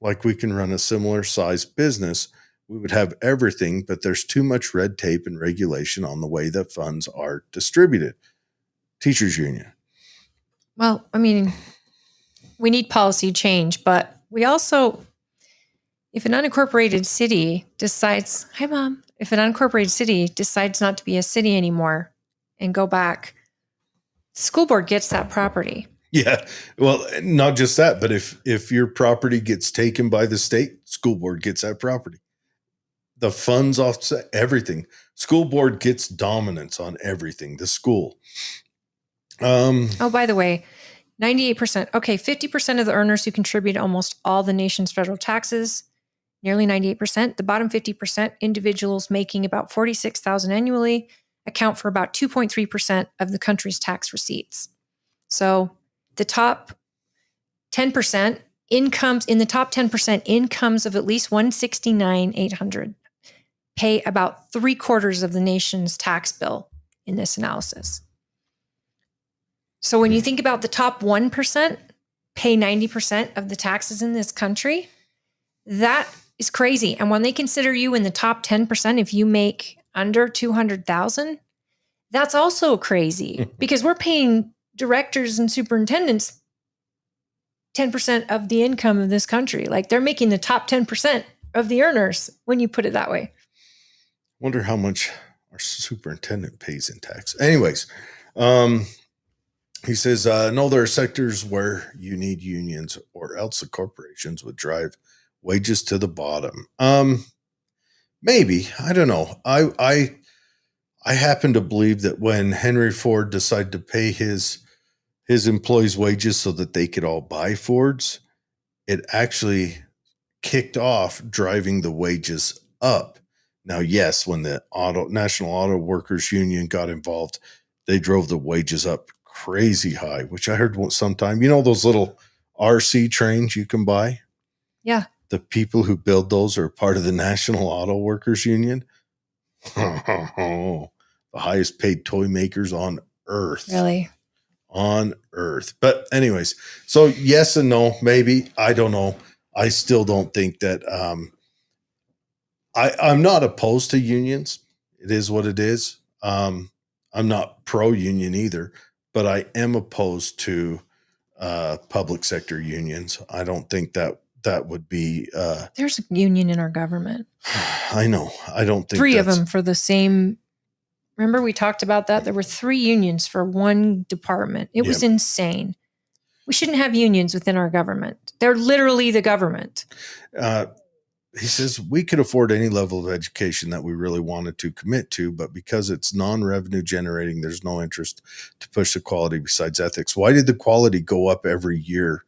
like we can run a similar size business. We would have everything, but there's too much red tape and regulation on the way that funds are distributed. Teachers Union. Well, I mean, we need policy change, but we also, if an unincorporated city decides, hi, Mom, if an unincorporated city decides not to be a city anymore and go back, the school board gets that property. Yeah. Well, not just that, but if your property gets taken by the state, school board gets that property. The funds offset everything. School board gets dominance on everything. The school. Oh, by the way, 98%. Okay, 50% of the earners who contribute almost all the nation's federal taxes, nearly 98%. The bottom 50%, individuals making about $46,000 annually, account for about 2.3% of the country's tax receipts. So the top 10% incomes, in the top 10%, incomes of at least $169,800 pay about 3/4 of the nation's tax bill in this analysis. So when you think about the top 1% pay 90% of the taxes in this country, that is crazy. And when they consider you in the top 10%, if you make under 200,000, that's also crazy because we're paying directors and superintendents 10% of the income of this country. Like they're making the top 10% of the earners when you put it that way. Wonder how much our superintendent pays in tax. Anyways, he says, no, there are sectors where you need unions or else the corporations would drive wages to the bottom. Maybe, I don't know. I happen to believe that when Henry Ford decided to pay his his employees' wages so that they could all buy Fords, it actually kicked off driving the wages up. Now, yes, when the National Auto Workers Union got involved, they drove the wages up crazy high, which I heard sometime. You know those little RC trains you can buy? Yeah. The people who build those are part of the National Auto Workers Union. The highest paid toy makers on earth. Really? On earth. But anyways, so yes and no, maybe. I don't know. I still don't think that I'm not opposed to unions. It is what it is. I'm not pro-union either, but I am opposed to public sector unions. I don't think that would be There's a union in our government. I know. I don't think 3 of them for the same. Remember we talked about that? There were 3 unions for one department. It was insane. We shouldn't have unions within our government. They're literally the government. He says we could afford any level of education that we really wanted to commit to, but because it's non-revenue generating, there's no interest to push the quality besides ethics. Why did the quality go up every year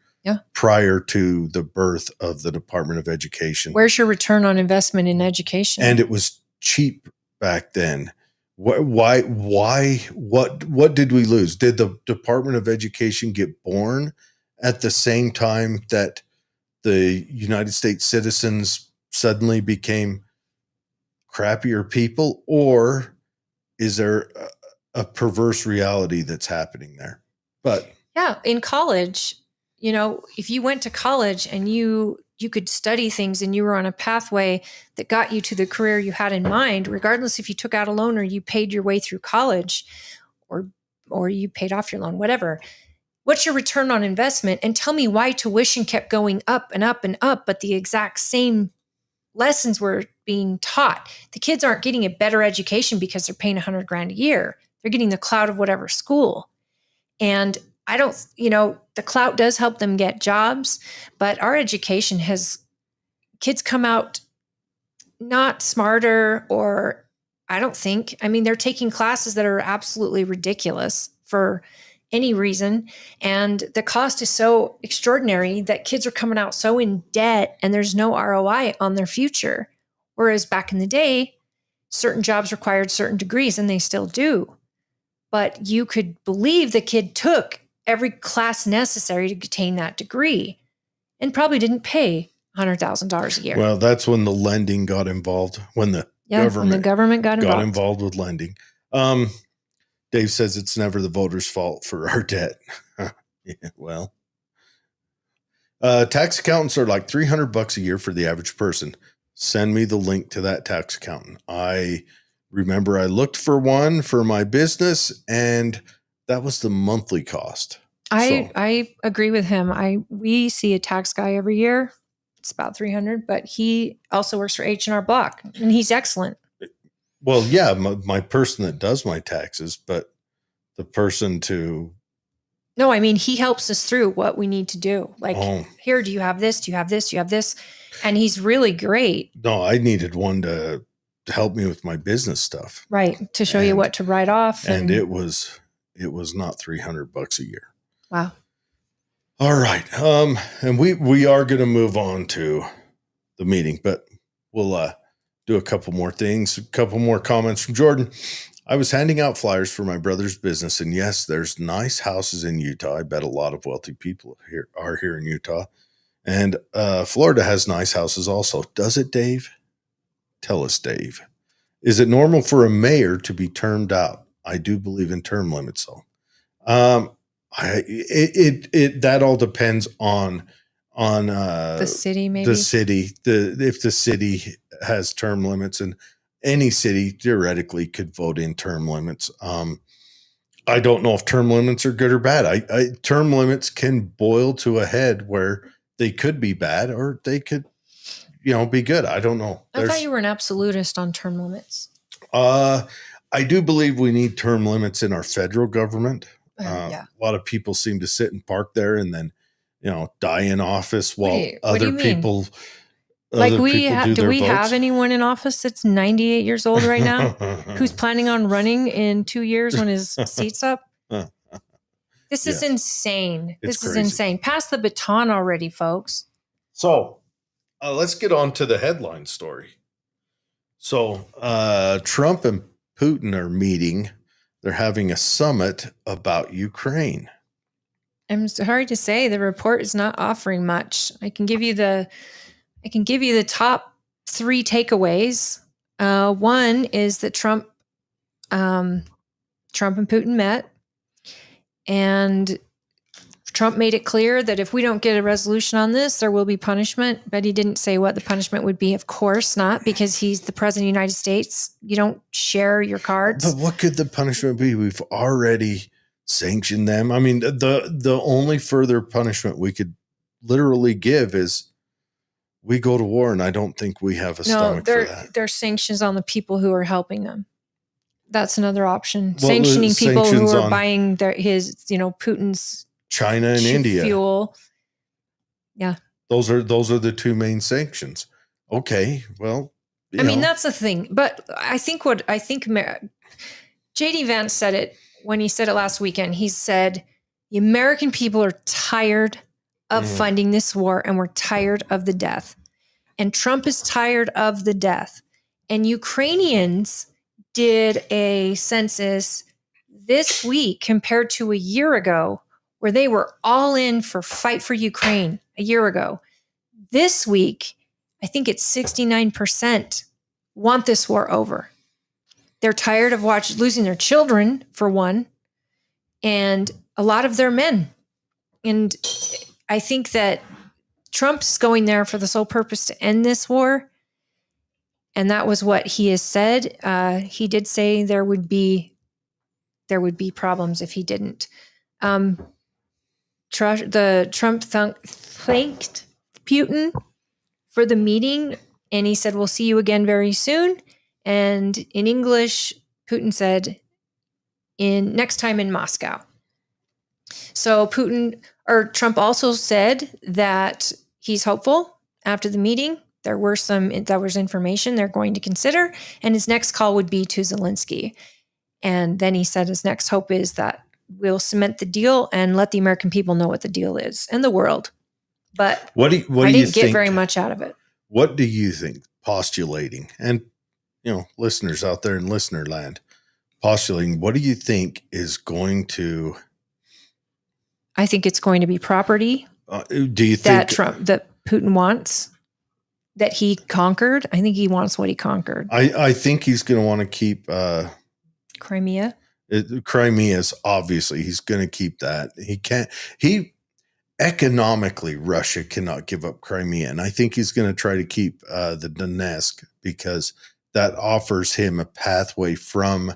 prior to the birth of the Department of Education? Where's your return on investment in education? And it was cheap back then. Why? What did we lose? Did the Department of Education get born at the same time that the United States citizens suddenly became crappier people, or is there a perverse reality that's happening there? But yeah, in college, if you went to college and you could study things and you were on a pathway that got you to the career you had in mind, regardless if you took out a loan or you paid your way through college or you paid off your loan, whatever. What's your return on investment? And tell me why tuition kept going up and up and up, but the exact same lessons were being taught. The kids aren't getting a better education because they're paying $100,000 a year. They're getting the clout of whatever school. And I don't, the clout does help them get jobs, but our education kids come out not smarter, or they're taking classes that are absolutely ridiculous for any reason. And the cost is so extraordinary that kids are coming out so in debt and there's no ROI on their future. Whereas back in the day, certain jobs required certain degrees and they still do. But you could believe the kid took every class necessary to attain that degree and probably didn't pay $100,000 a year. Well, that's when the lending got involved, when the government got involved with lending. Dave says it's never the voters' fault for our debt. Yeah, well, tax accountants are like $300 a year for the average person. Send me the link to that tax accountant. I remember I looked for one for my business, and that was the monthly cost. I agree with him. We see a tax guy every year. It's about $300, but he also works for H&R Block, and he's excellent. Well, yeah, my person that does my taxes, but the person to... No, he helps us through what we need to do. Like, here, do you have this? Do you have this? Do you have this? And he's really great. No, I needed one to help me with my business stuff. Right, to show you what to write off. And it was not $300 a year. Wow. All right. And we are going to move on to the meeting, but we'll do a couple more things, a couple more comments from Jordan. I was handing out flyers for my brother's business, and yes, there's nice houses in Utah. I bet a lot of wealthy people are here in Utah. And Florida has nice houses also. Does it, Dave? Tell us, Dave. Is it normal for a mayor to be termed out? I do believe in term limits, though. That all depends on the city, maybe the city. If the city has term limits, and any city theoretically could vote in term limits. I don't know if term limits are good or bad. Term limits can boil to a head where they could be bad or they could, be good. I don't know. I thought you were an absolutist on term limits. I do believe we need term limits in our federal government. Yeah. A lot of people seem to sit and park there and then, die in office while other people. Like do we have anyone in office that's 98 years old right now who's planning on running in 2 years when his seat's up? This Yes. is insane. It's This is crazy. insane. Pass the baton already, folks. So let's get on to the headline story. So Trump and Putin are meeting. They're having a summit about Ukraine. I'm sorry to say the report is not offering much. I can give you the top 3 takeaways. One is that Trump and Putin met, and Trump made it clear that if we don't get a resolution on this, there will be punishment. But he didn't say what the punishment would be. Of course not, because he's the president of the United States. You don't share your cards. But what could the punishment be? We've already sanctioned them. I mean, the only further punishment we could literally give is we go to war, and I don't think we have a stomach for that. There's sanctions on the people who are helping them. That's another option. Well, Sanctioning people who sanctions are on buying Putin's China and India. Fuel. Yeah. Those are the 2 main sanctions. Okay. Well, I mean, that's the thing. But I think J.D. Vance said it when he said it last weekend. He said, the American people are tired of funding this war, and we're tired of the death. And Trump is tired of the death. And Ukrainians did a census this week compared to a year ago, where they were all in for fight for Ukraine a year ago. This week, I think it's 69% want this war over. They're tired of losing their children, for one, and a lot of their men. And I think that Trump's going there for the sole purpose to end this war. And that was what he has said. He did say there would be problems if he didn't. Trump thanked Putin for the meeting, and he said, we'll see you again very soon. And in English, Putin said, next time in Moscow. So Trump also said that he's hopeful after the meeting. There was information they're going to consider, and his next call would be to Zelensky. And then he said his next hope is that we'll cement the deal and let the American people know what the deal is, and the world. But what do you didn't get think, very much out of it. What do you think, postulating, and listeners out there in listener land, postulating, what do you think is going to? I think it's going to be property. Do you think that Putin wants, that he conquered? I think he wants what he conquered. I think he's going to want to keep Crimea. Crimea's obviously he's going to keep that. Economically, Russia cannot give up Crimea, and I think he's going to try to keep the Donetsk, because that offers him a pathway from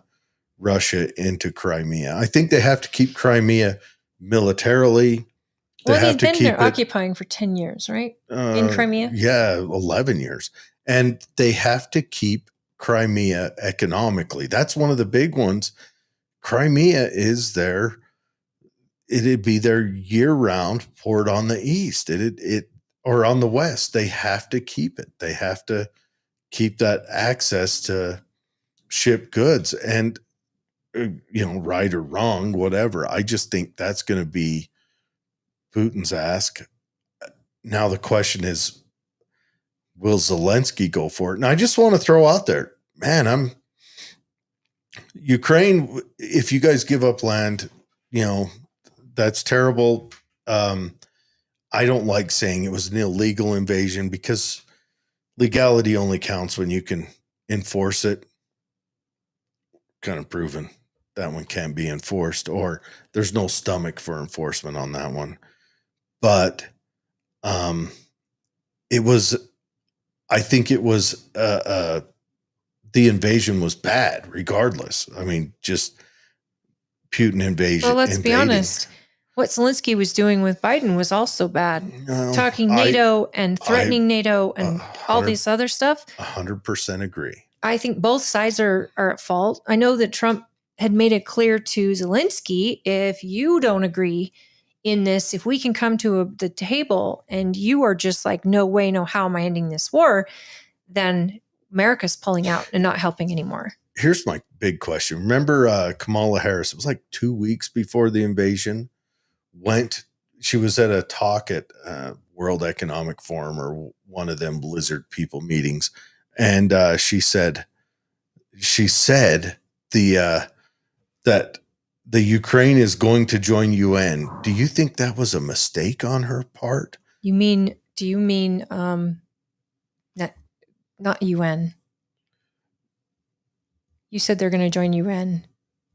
Russia into Crimea. I think they have to keep Crimea militarily. They've been there occupying for 10 years, right? In Crimea? Yeah, 11 years. And they have to keep Crimea economically. That's one of the big ones. Crimea is there. It'd be their year-round port on the east. Or on the west. They have to keep it. They have to keep that access to ship goods. And right or wrong, whatever. I just think that's going to be Putin's ask. Now the question is, will Zelensky go for it? And I just want to throw out there, man, Ukraine, if you guys give up land, that's terrible. I don't like saying it was an illegal invasion, because legality only counts when you can enforce it. Kind of proven that one can't be enforced, or there's no stomach for enforcement on that one. But I think it was the invasion was bad regardless. I mean, just Putin invasion. Well, let's be honest. What Zelensky was doing with Biden was also bad. Talking NATO and threatening NATO and all this other stuff. 100% agree. I think both sides are at fault. I know that Trump had made it clear to Zelensky, if you don't agree in this, if we can come to the table and you are just like, no way, no how am I ending this war, then America's pulling out and not helping anymore. Here's my big question. Remember Kamala Harris, it was like 2 weeks before the invasion. she was at a talk at World Economic Forum or one of them lizard people meetings. And she said that the Ukraine is going to join UN. Do you think that was a mistake on her part? Do you mean not UN? You said they're going to join UN.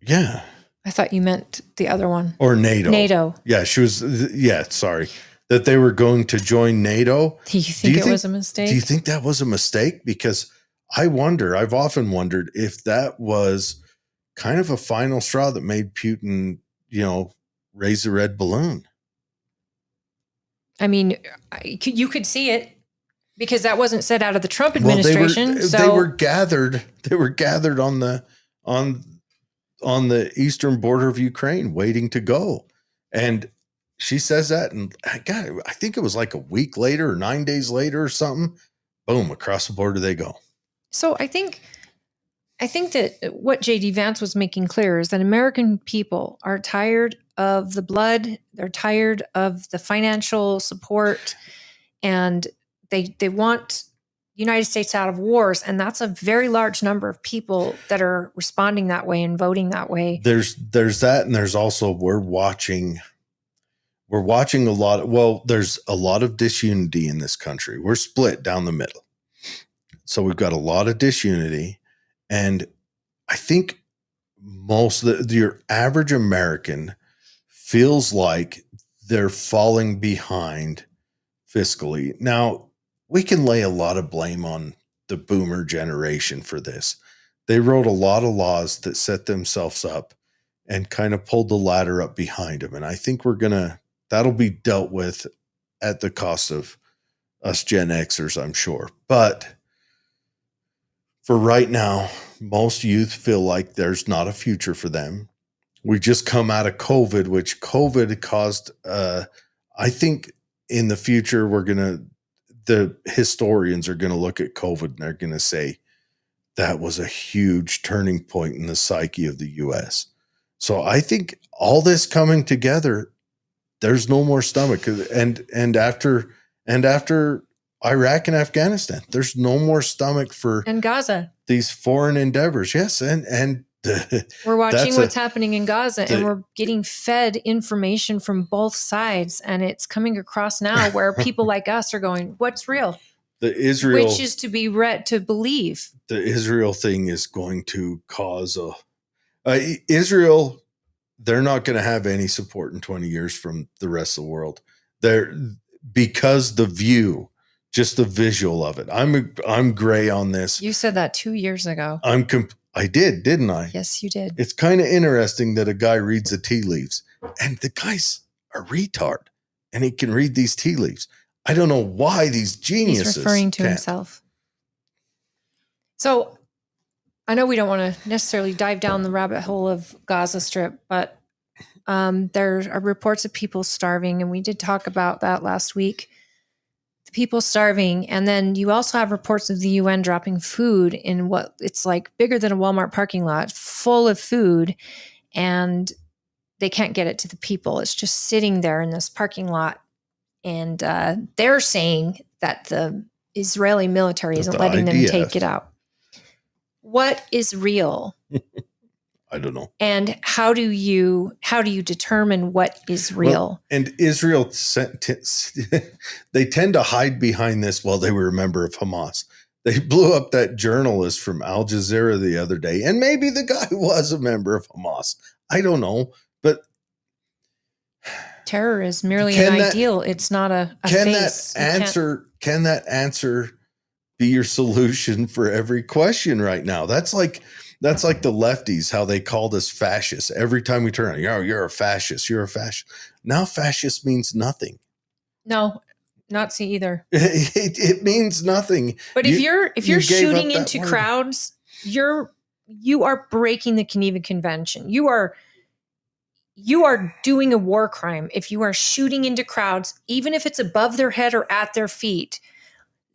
Yeah. I thought you meant the other one. Or NATO. NATO. Yeah, sorry. That they were going to join NATO. Do you think it was a mistake? Do you think that was a mistake? Because I've often wondered if that was kind of a final straw that made Putin, raise the red balloon. I mean, you could see it because that wasn't said out of the Trump administration. They were gathered on the eastern border of Ukraine waiting to go. And she says that, and I think it was like a week later or 9 days later or something, boom, across the border they go. So I think that what J.D. Vance was making clear is that American people are tired of the blood. They're tired of the financial support, and they want the United States out of wars. And that's a very large number of people that are responding that way and voting that way. There's that, and there's also we're watching a lot. There's a lot of disunity in this country. We're split down the middle. So we've got a lot of disunity. And I think your average American feels like they're falling behind fiscally. Now, we can lay a lot of blame on the boomer generation for this. They wrote a lot of laws that set themselves up and kind of pulled the ladder up behind them. And I think that'll be dealt with at the cost of us Gen Xers, I'm sure. But for right now, most youth feel like there's not a future for them. We just come out of COVID, which COVID caused, I think in the future, the historians are going to look at COVID and they're going to say that was a huge turning point in the psyche of the U.S. So I think all this coming together, there's no more stomach. And after Iraq and Afghanistan, there's no more stomach for and Gaza. These foreign endeavors. Yes. And we're watching what's happening in Gaza, and we're getting fed information from both sides. And it's coming across now where people like us are going, what's real? Which is to be read to believe. The Israel thing is going to cause Israel. They're not going to have any support in 20 years from the rest of the world. Because the view, just the visual of it. I'm gray on this. You said that 2 years ago. I did, didn't I? Yes, you did. It's kind of interesting that a guy reads the tea leaves, and the guy's a retard, and he can read these tea leaves. I don't know why these geniuses. He's referring to himself. So I know we don't want to necessarily dive down the rabbit hole of Gaza Strip, but there are reports of people starving, and we did talk about that last week. The people starving, and then you also have reports of the UN dropping food in what it's like bigger than a Walmart parking lot, full of food, and they can't get it to the people. It's just sitting there in this parking lot, and they're saying that the Israeli military isn't letting them take it out. What is real? I don't know. And how do you determine what is real? Well, and Israel, they tend to hide behind this. Well, they were a member of Hamas. They blew up that journalist from Al Jazeera the other day, and maybe the guy was a member of Hamas. I don't know, but terror is merely an ideal. It's not a face. Can that answer be your solution for every question right now? That's like the lefties, how they called us fascists. Every time we turn around, you're a fascist. You're a fascist. Now fascist means nothing. No, Nazi either. It means nothing. But if you're shooting into crowds, you are breaking the Geneva Convention. You are doing a war crime if you are shooting into crowds, even if it's above their head or at their feet.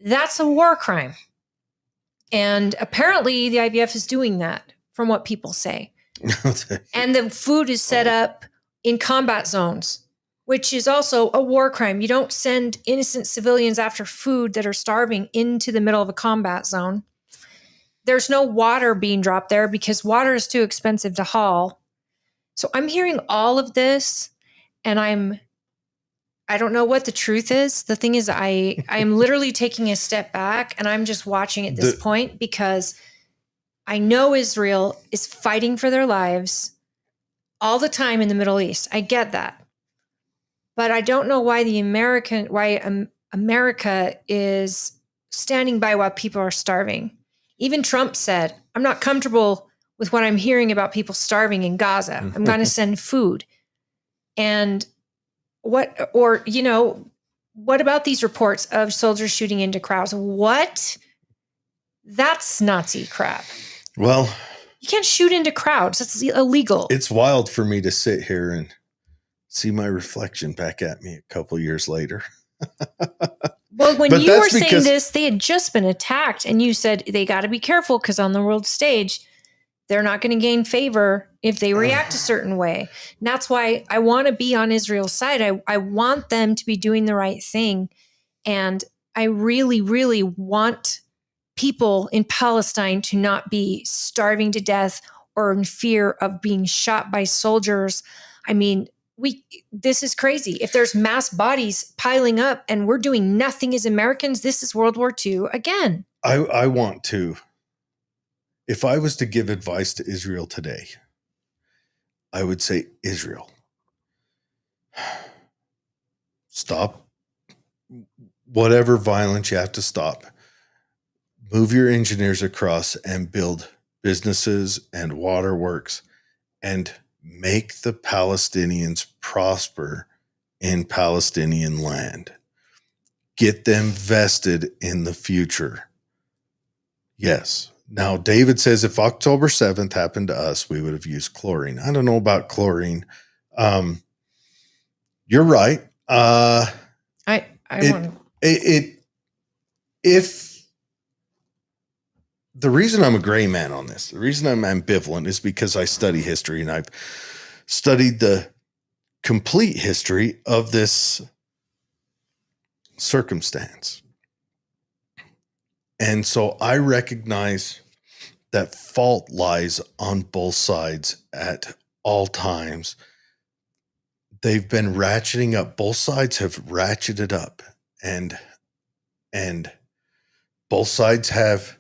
That's a war crime. And apparently the IDF is doing that, from what people say. And the food is set up in combat zones. which is also a war crime. You don't send innocent civilians after food that are starving into the middle of a combat zone. There's no water being dropped there because water is too expensive to haul. So I'm hearing all of this, and I don't know what the truth is. The thing is, I am literally taking a step back, and I'm just watching at this point because I know Israel is fighting for their lives all the time in the Middle East. I get that. But I don't know why America is standing by while people are starving. Even Trump said, I'm not comfortable with what I'm hearing about people starving in Gaza. I'm going to send food. And what about these reports of soldiers shooting into crowds? What? That's Nazi crap. Well, you can't shoot into crowds. That's illegal. It's wild for me to sit here and see my reflection back at me a couple years later. Well, when you were saying this, they had just been attacked, and you said they got to be careful because on the world stage, they're not going to gain favor if they react a certain way. And that's why I want to be on Israel's side. I want them to be doing the right thing. And I really, really want people in Palestine to not be starving to death or in fear of being shot by soldiers. I mean, this is crazy. If there's mass bodies piling up and we're doing nothing as Americans, this is World War II again. I want to, if I was to give advice to Israel today, I would say, Israel, stop whatever violence you have to stop. Move your engineers across and build businesses and waterworks and make the Palestinians prosper in Palestinian land. Get them vested in the future. Yes. Now, David says if October 7th happened to us, we would have used chlorine. I don't know about chlorine. You're right. If the reason I'm a gray man on this, the reason I'm ambivalent is because I study history and I've studied the complete history of this circumstance. And so I recognize that fault lies on both sides at all times. They've been ratcheting up. Both sides have ratcheted up, and both sides have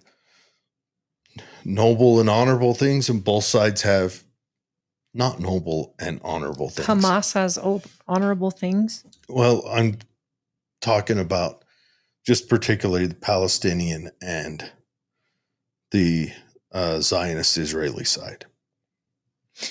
noble and honorable things, and both sides have not noble and honorable things. Hamas has honorable things. Well, I'm talking about just particularly the Palestinian and the Zionist Israeli side.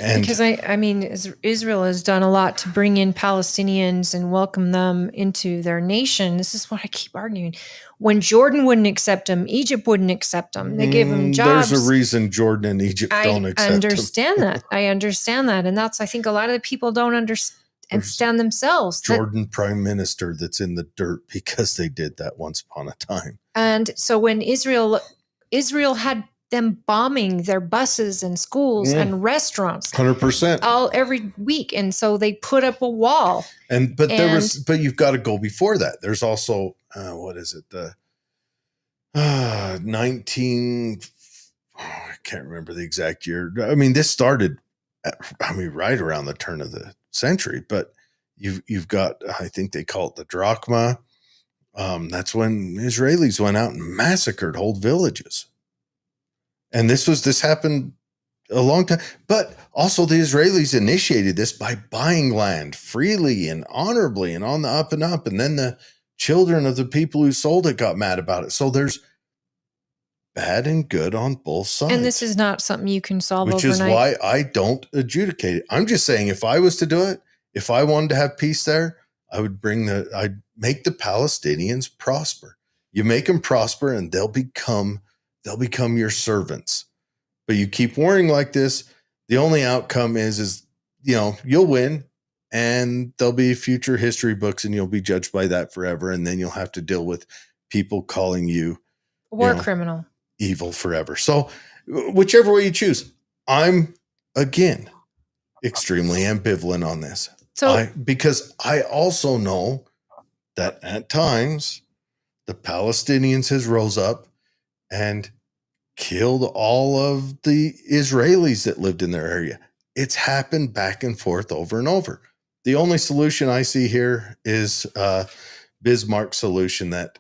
And because I mean, Israel has done a lot to bring in Palestinians and welcome them into their nation. This is what I keep arguing. When Jordan wouldn't accept them, Egypt wouldn't accept them. They gave them jobs. There's a reason Jordan and Egypt don't accept them. I understand that. I understand that. And that's, I think a lot of the people don't understand themselves. Jordan prime minister that's in the dirt because they did that once upon a time. And so when Israel had them bombing their buses and schools and restaurants 100% every week, and so they put up a wall. But you've got to go before that. There's also what is it, the 19 I can't remember the exact year. I mean, this started right around the turn of the century, but you've got, I think they call it the drachma. That's when Israelis went out and massacred whole villages. And this happened a long time, but also the Israelis initiated this by buying land freely and honorably and on the up and up. And then the children of the people who sold it got mad about it. So there's bad and good on both sides. And this is not something you can solve overnight. Which is why I don't adjudicate it. I'm just saying, if I was to do it, if I wanted to have peace there, I'd make the Palestinians prosper. You make them prosper and they'll become your servants. But you keep warring like this, the only outcome is you'll win and there'll be future history books and you'll be judged by that forever. And then you'll have to deal with people calling you war criminal, evil forever. So whichever way you choose, I'm again extremely ambivalent on this. So because I also know that at times the Palestinians has rose up and killed all of the Israelis that lived in their area. It's happened back and forth over and over. The only solution I see here is Bismarck's solution that,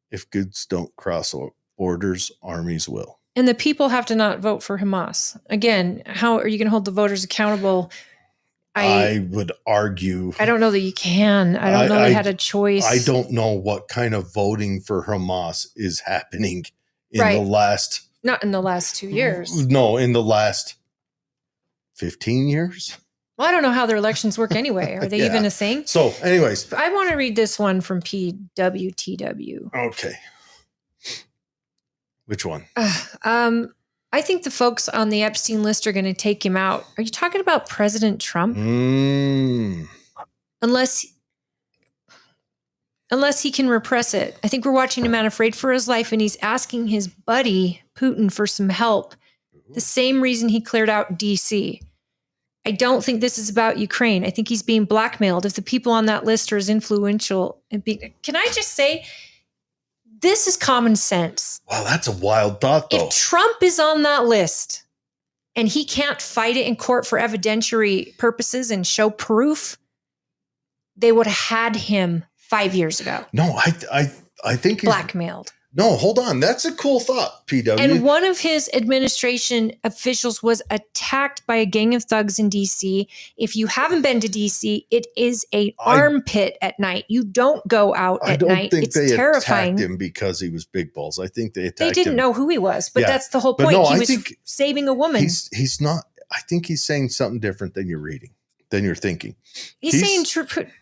if goods don't cross borders, armies will. and the people have to not vote for Hamas. Again, how are you going to hold the voters accountable? I would argue. I don't know that you can. I don't know they had a choice. I don't know what kind of voting for Hamas is happening in Right. the last. Not in the last 2 years. No, in the last 15 years. Well, I don't know how their elections work anyway. Are they Yeah. even a thing? So, anyways. I want to read this one from PWTW. Okay. Which one? I think the folks on the Epstein list are going to take him out. Are you talking about President Trump? Unless he can repress it. I think we're watching a man afraid for his life, and he's asking his buddy Putin for some help. The same reason he cleared out DC. I don't think this is about Ukraine. I think he's being blackmailed. If the people on that list are as influential, can I just say, this is common sense. Wow, that's a wild thought, though. If Trump is on that list and he can't fight it in court for evidentiary purposes and show proof, they would have had him 5 years ago. No, I think he's blackmailed. No, hold on. That's a cool thought, PW. And one of his administration officials was attacked by a gang of thugs in DC. If you haven't been to DC, it is an armpit at night. You don't go out at night. I don't think they terrifying. attacked him because he was big balls. I think they attacked him. They didn't know who he was, but that's the whole point. No, he was saving a woman. He's not. I think he's saying something different than you're reading, than you're thinking. He's saying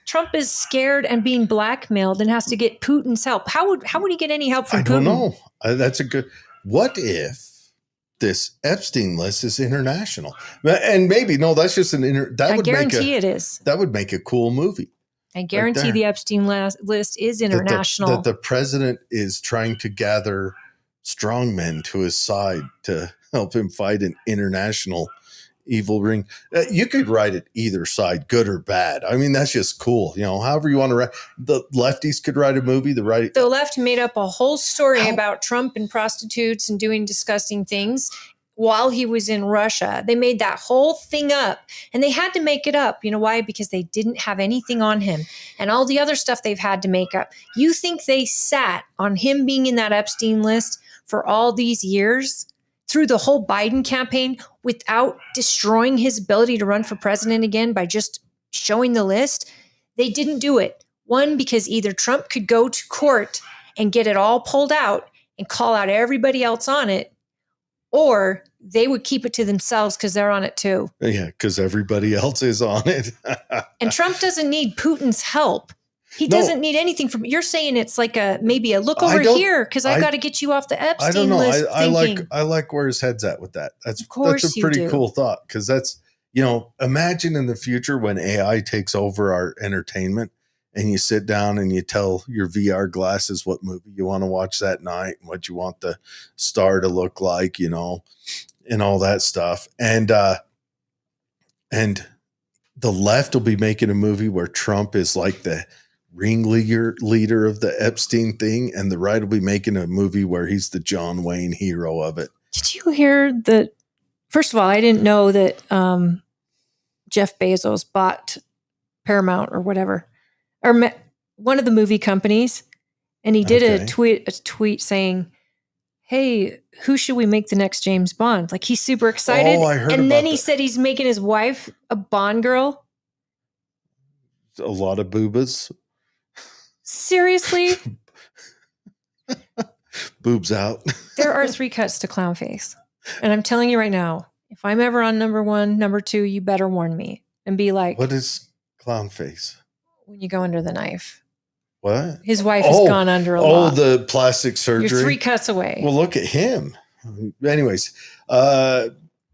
Trump is scared and being blackmailed and has to get Putin's help. How would he get any help from Putin? I don't know. That's a good. What if this Epstein list is international? And maybe that's just I guarantee it is. That would make a cool movie. I guarantee the Epstein list is international. That the president is trying to gather strongmen to his side to help him fight an international evil ring. You could write it either side, good or bad. I mean, that's just cool. However you want to write. The lefties could write a movie. The left made up a whole story about Trump and prostitutes and doing disgusting things while he was in Russia. They made that whole thing up, and they had to make it up. You know why? Because they didn't have anything on him and all the other stuff they've had to make up. You think they sat on him being in that Epstein list for all these years through the whole Biden campaign without destroying his ability to run for president again by just showing the list? They didn't do it. One, because either Trump could go to court and get it all pulled out and call out everybody else on it, or they would keep it to themselves because they're on it too. Yeah, because everybody else is on it. And Trump doesn't need Putin's help. He doesn't need anything from. You're saying it's like maybe a look over here because I've got to get you off the Epstein list. I like where his head's at with that. That's a pretty cool thought, because that's, imagine in the future when AI takes over our entertainment and you sit down and you tell your VR glasses what movie you want to watch that night and what you want the star to look like, and all that stuff. And the left will be making a movie where Trump is like the leader of the Epstein thing, and the right will be making a movie where he's the John Wayne hero of it. Did you hear that? First of all, I didn't know that Jeff Bezos bought Paramount or whatever, or one of the movie companies, and he did a tweet saying, "Hey, who should we make the next James Bond?" Like, he's super excited. Oh, I heard and about then he said he's making his wife a Bond girl. A lot of boobas. Seriously? Boobs out. There are 3 cuts to clown face. And I'm telling you right now, if I'm ever on number 1, number 2, you better warn me and be like, what is clown face? When you go under the knife. What? His wife has gone under a lot. Oh, the plastic surgery. You're 3 cuts away. Well, look at him. Anyways,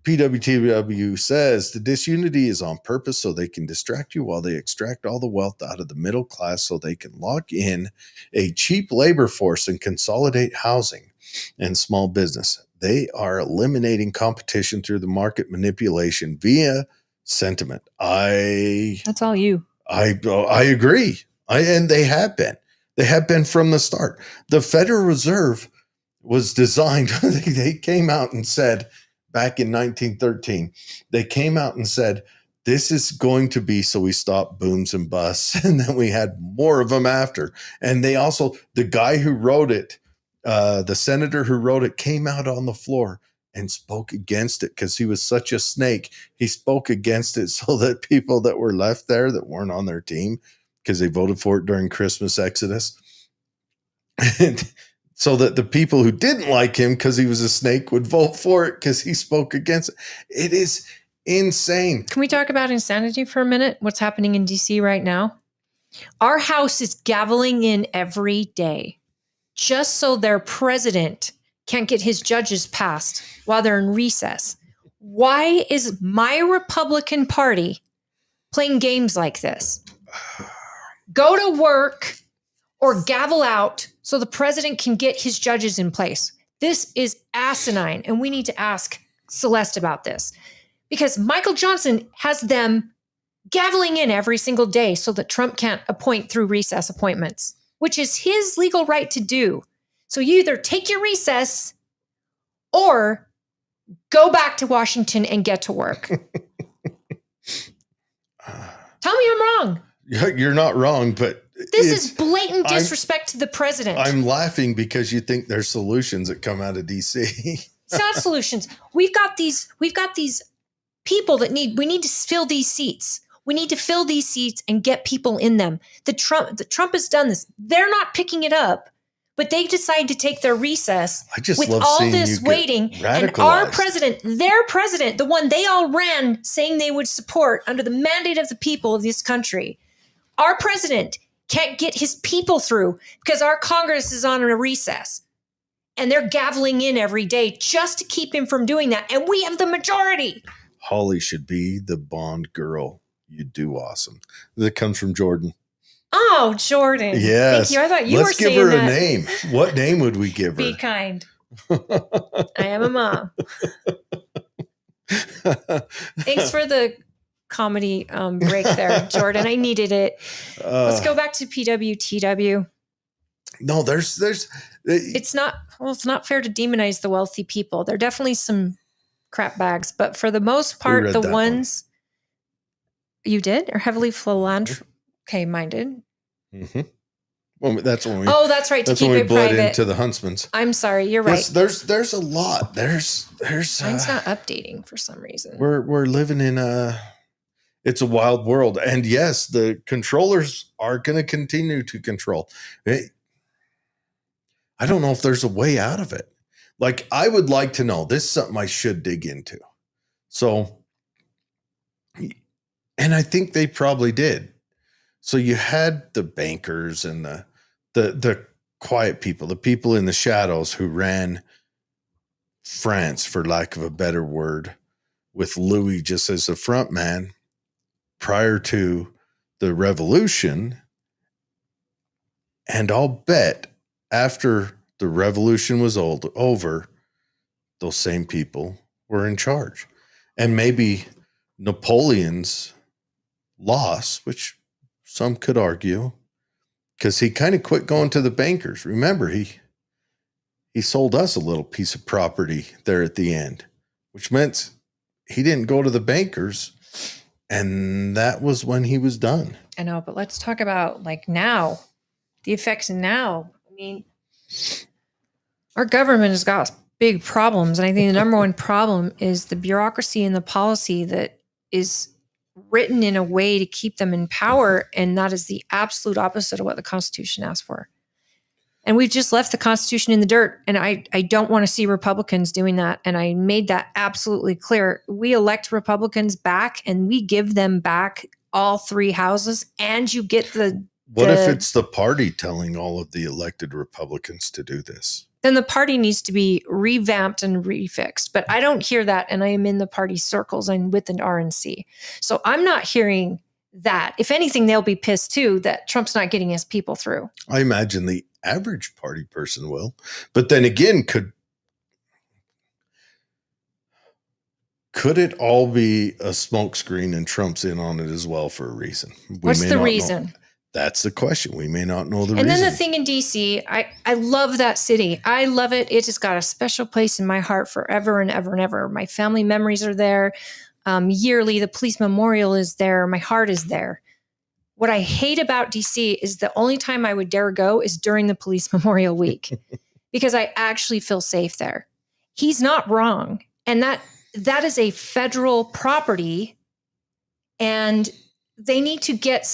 PWTW says the disunity is on purpose so they can distract you while they extract all the wealth out of the middle class so they can lock in a cheap labor force and consolidate housing and small business. They are eliminating competition through the market manipulation via sentiment. That's all you. I agree. And they have been. They have been from the start. The Federal Reserve was designed. They came out and said back in 1913, they came out and said, this is going to be so we stop booms and busts. And then we had more of them after. And they also, the guy who wrote it, the senator who wrote it, came out on the floor and spoke against it because he was such a snake. He spoke against it so that people that were left there that weren't on their team, because they voted for it during Christmas Exodus, and so that the people who didn't like him because he was a snake would vote for it because he spoke against it. It is insane. Can we talk about insanity for a minute? What's happening in DC right now? Our House is gaveling in every day just so their president can't get his judges passed while they're in recess. Why is my Republican Party playing games like this? Go to work or gavel out so the president can get his judges in place. This is asinine, and we need to ask Celeste about this, because Michael Johnson has them gaveling in every single day so that Trump can't appoint through recess appointments, which is his legal right to do. So you either take your recess or go back to Washington and get to work. Tell me I'm wrong. You're not wrong, but this is blatant disrespect to the president. I'm laughing because you think there's solutions that come out of DC. It's not solutions. We've got these people that we need to fill these seats. We need to fill these seats and get people in them. The Trump has done this. They're not picking it up, but they decide to take their recess with all this waiting. And our president, their president, the one they all ran saying they would support under the mandate of the people of this country, our president can't get his people through because our Congress is on a recess. And they're gaveling in every day just to keep him from doing that. And we have the majority. Holly should be the Bond girl. You do awesome. That comes from Jordan. Oh, Jordan. Yes. Thank you. I thought you were saying that. Let's give her a name. What name would we give her? Be kind. I am a mom. Thanks for the comedy break there, Jordan. I needed it. Let's go back to PWTW. No, there's it's not fair to demonize the wealthy people. There are definitely some crap bags, but for the most part, the ones you did are heavily philanthropic. Okay, mine did. Mm-hmm. Well, that's when we. Oh, that's right. To keep it bled private. Into the Huntsmans. I'm sorry. You're right. There's a lot. There's. Mine's not updating for some reason. We're living in it's a wild world, and yes, the controllers are going to continue to control. I don't know if there's a way out of it. Like, I would like to know. This is something I should dig into. So, and I think they probably did. So you had the bankers and the quiet people, the people in the shadows who ran France, for lack of a better word, with Louis just as the front man prior to the revolution. And I'll bet after the revolution was over, those same people were in charge. And maybe Napoleon's loss, which some could argue, because he kind of quit going to the bankers. Remember, he sold us a little piece of property there at the end, which meant he didn't go to the bankers. And that was when he was done. I know, but let's talk about like now, the effects now. I mean, our government has got big problems. And I think the number one problem is the bureaucracy and the policy that is written in a way to keep them in power. And that is the absolute opposite of what the Constitution asks for. And we've just left the Constitution in the dirt. And I don't want to see Republicans doing that. And I made that absolutely clear. We elect Republicans back and we give them back all three houses, and you get What if it's the party telling all of the elected Republicans to do this? Then the party needs to be revamped and refixed. But I don't hear that. And I am in the party circles and with an RNC. So I'm not hearing that. If anything, they'll be pissed too that Trump's not getting his people through. I imagine the average party person will. But then again, Could it all be a smokescreen and Trump's in on it as well for a reason? What's the not reason? know. That's the question. We may not know the and reason. Then the thing in DC, I love that city. I love it. It has got a special place in my heart forever and ever and ever. My family memories are there. Yearly, the police memorial is there. My heart is there. What I hate about DC is the only time I would dare go is during the police memorial week because I actually feel safe there. He's not wrong. And that is a federal property, and they need to get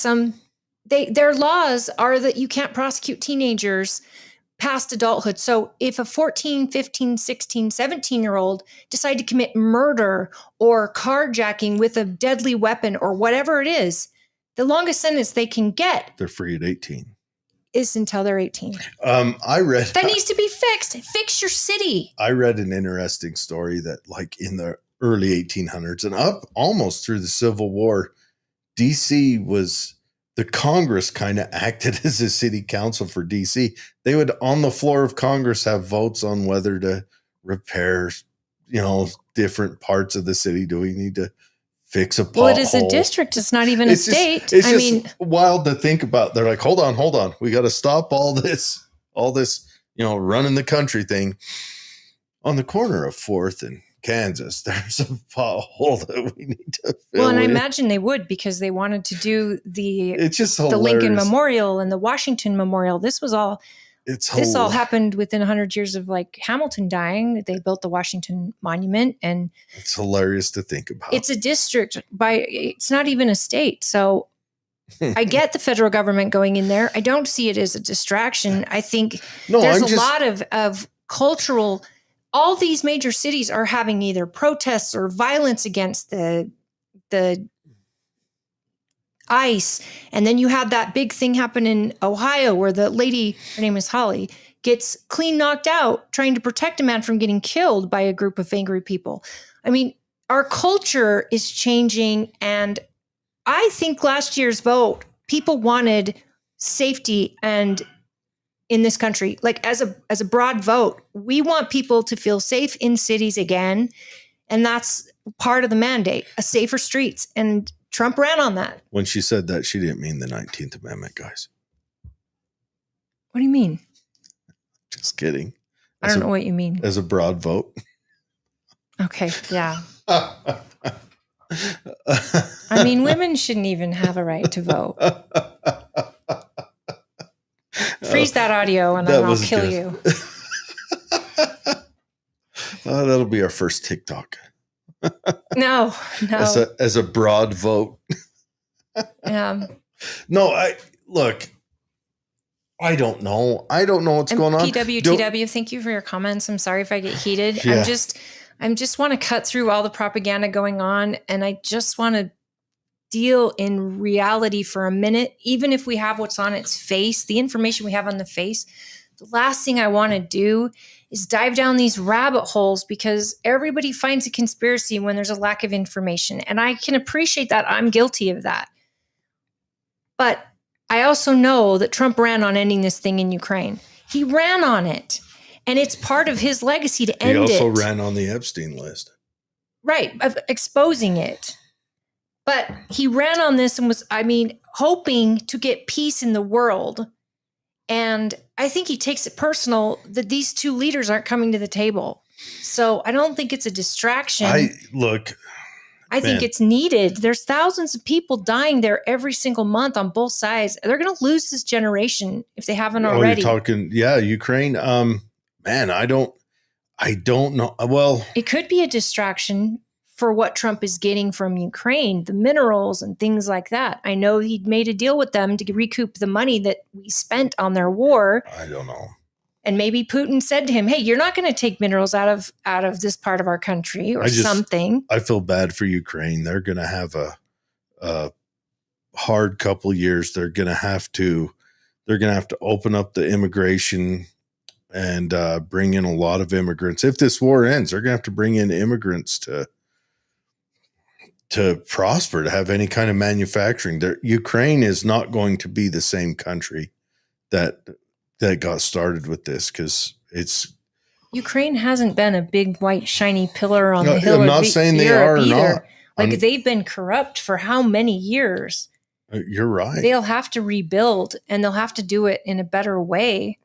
their laws are that you can't prosecute teenagers past adulthood. So if a 14, 15, 16, 17-year-old decide to commit murder or carjacking with a deadly weapon or whatever it is, the longest sentence they can get, they're free at 18, is until they're 18. I read that needs to be fixed. Fix your city. I read an interesting story that like in the early 1800s and up almost through the Civil War, DC was the Congress kind of acted as a city council for DC. They would on the floor of Congress have votes on whether to repair, different parts of the city. Do we need to fix a pothole? Well, it is a district. It's not even a state. It's just wild to think about. They're like, hold on. We got to stop all this, running the country thing. On the corner of 4th and Kansas, there's a pothole that we need to fill. Well, and I imagine they would because they wanted to do it's just the Lincoln Memorial and the Washington Memorial. This all happened within 100 years of like Hamilton dying. They built the Washington Monument, and it's hilarious to think about. It's a district it's not even a state. So I get the federal government going in there. I don't see it as a distraction. I think there's a lot of cultural. All these major cities are having either protests or violence against the ICE. And then you had that big thing happen in Ohio where the lady, her name is Holly, gets clean knocked out trying to protect a man from getting killed by a group of angry people. I mean, our culture is changing. And I think last year's vote, people wanted safety and in this country, like as a broad vote, we want people to feel safe in cities again. And that's part of the mandate, a safer streets. And Trump ran on that. When she said that, she didn't mean the 19th Amendment, guys. What do you mean? Just kidding. I don't know what you mean. As a broad vote. Okay, yeah. I mean, women shouldn't even have a right to vote. Freeze that audio and then I'll kill you. That'll be our first TikTok. No. As a broad vote. Yeah. No, I don't know. I don't know what's going on. PWTW, thank you for your comments. I'm sorry if I get heated. Yeah. I just want to cut through all the propaganda going on, and I just want to deal in reality for a minute. Even if we have what's on its face, the information we have on the face, the last thing I want to do is dive down these rabbit holes because everybody finds a conspiracy when there's a lack of information. And I can appreciate that. I'm guilty of that. But I also know that Trump ran on ending this thing in Ukraine. He ran on it. And it's part of his legacy to end it. He also ran on the Epstein list. Right, of exposing it. But he ran on this and was, hoping to get peace in the world. And I think he takes it personal that these two leaders aren't coming to the table. So I don't think it's a distraction. I think it's needed. There's thousands of people dying there every single month on both sides. They're going to lose this generation if they haven't already. You're talking, Ukraine. Man, I don't know. Well, it could be a distraction for what Trump is getting from Ukraine, the minerals and things like that. I know he'd made a deal with them to recoup the money that we spent on their war. I don't know. And maybe Putin said to him, hey, you're not going to take minerals out of this part of our country or something. I feel bad for Ukraine. They're going to have a hard couple years. They're going to have to open up the immigration and bring in a lot of immigrants. If this war ends, they're going to have to bring in immigrants to prosper, to have any kind of manufacturing. Ukraine is not going to be the same country that got started with this because it's Ukraine hasn't been a big white shiny pillar on the hill. I'm not saying they are or not. Like they've been corrupt for how many years? You're right. They'll have to rebuild, and they'll have to do it in a better way.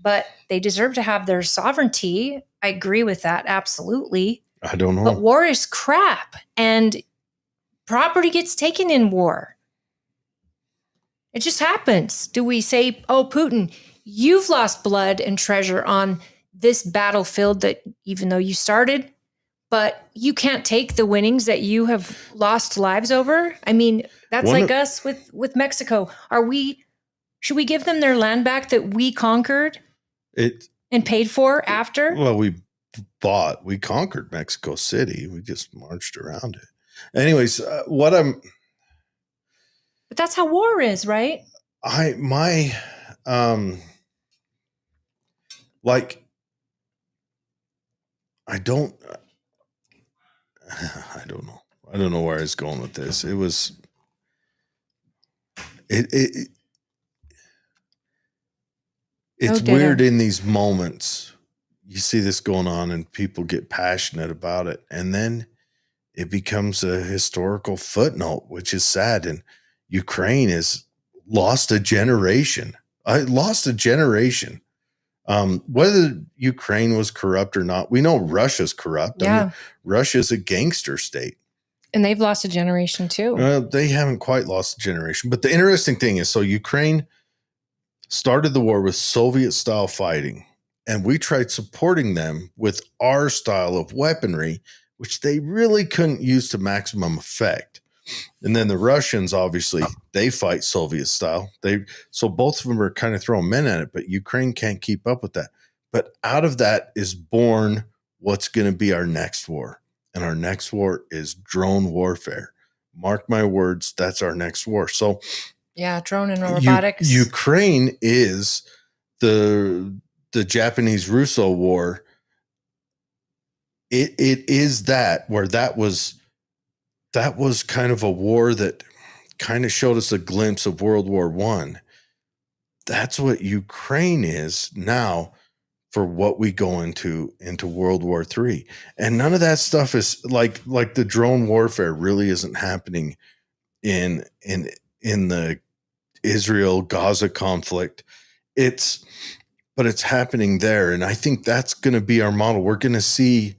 But they deserve to have their sovereignty. I agree with that, absolutely. I don't know. But war is crap, and property gets taken in war. It just happens. Do we say, oh, Putin, you've lost blood and treasure on this battlefield that even though you started, but you can't take the winnings that you have lost lives over? I mean, that's us with Mexico. Should we give them their land back that we conquered and paid for after? Well, we conquered Mexico City. We just marched around it. Anyways, but that's how war is, right? I don't know. I don't know where I was going with this. It's weird in these moments. You see this going on and people get passionate about it. And then it becomes a historical footnote, which is sad. And Ukraine has lost a generation. Whether Ukraine was corrupt or not, we know Russia's corrupt. Yeah. I mean, Russia's a gangster state. And they've lost a generation too. They haven't quite lost a generation. But the interesting thing is, so Ukraine started the war with Soviet-style fighting, and we tried supporting them with our style of weaponry, which they really couldn't use to maximum effect. And then the Russians, obviously, they fight Soviet style. So both of them are kind of throwing men at it, but Ukraine can't keep up with that. But out of that is born what's going to be our next war. And our next war is drone warfare. Mark my words, that's our next war. So yeah, drone and robotics. Ukraine is the Japanese-Russo war. It is that, where that was kind of a war that kind of showed us a glimpse of World War I. That's what Ukraine is now for what we go into World War III. And none of that stuff is like the drone warfare really isn't happening in the Israel-Gaza conflict. But it's happening there. And I think that's going to be our model. We're going to see,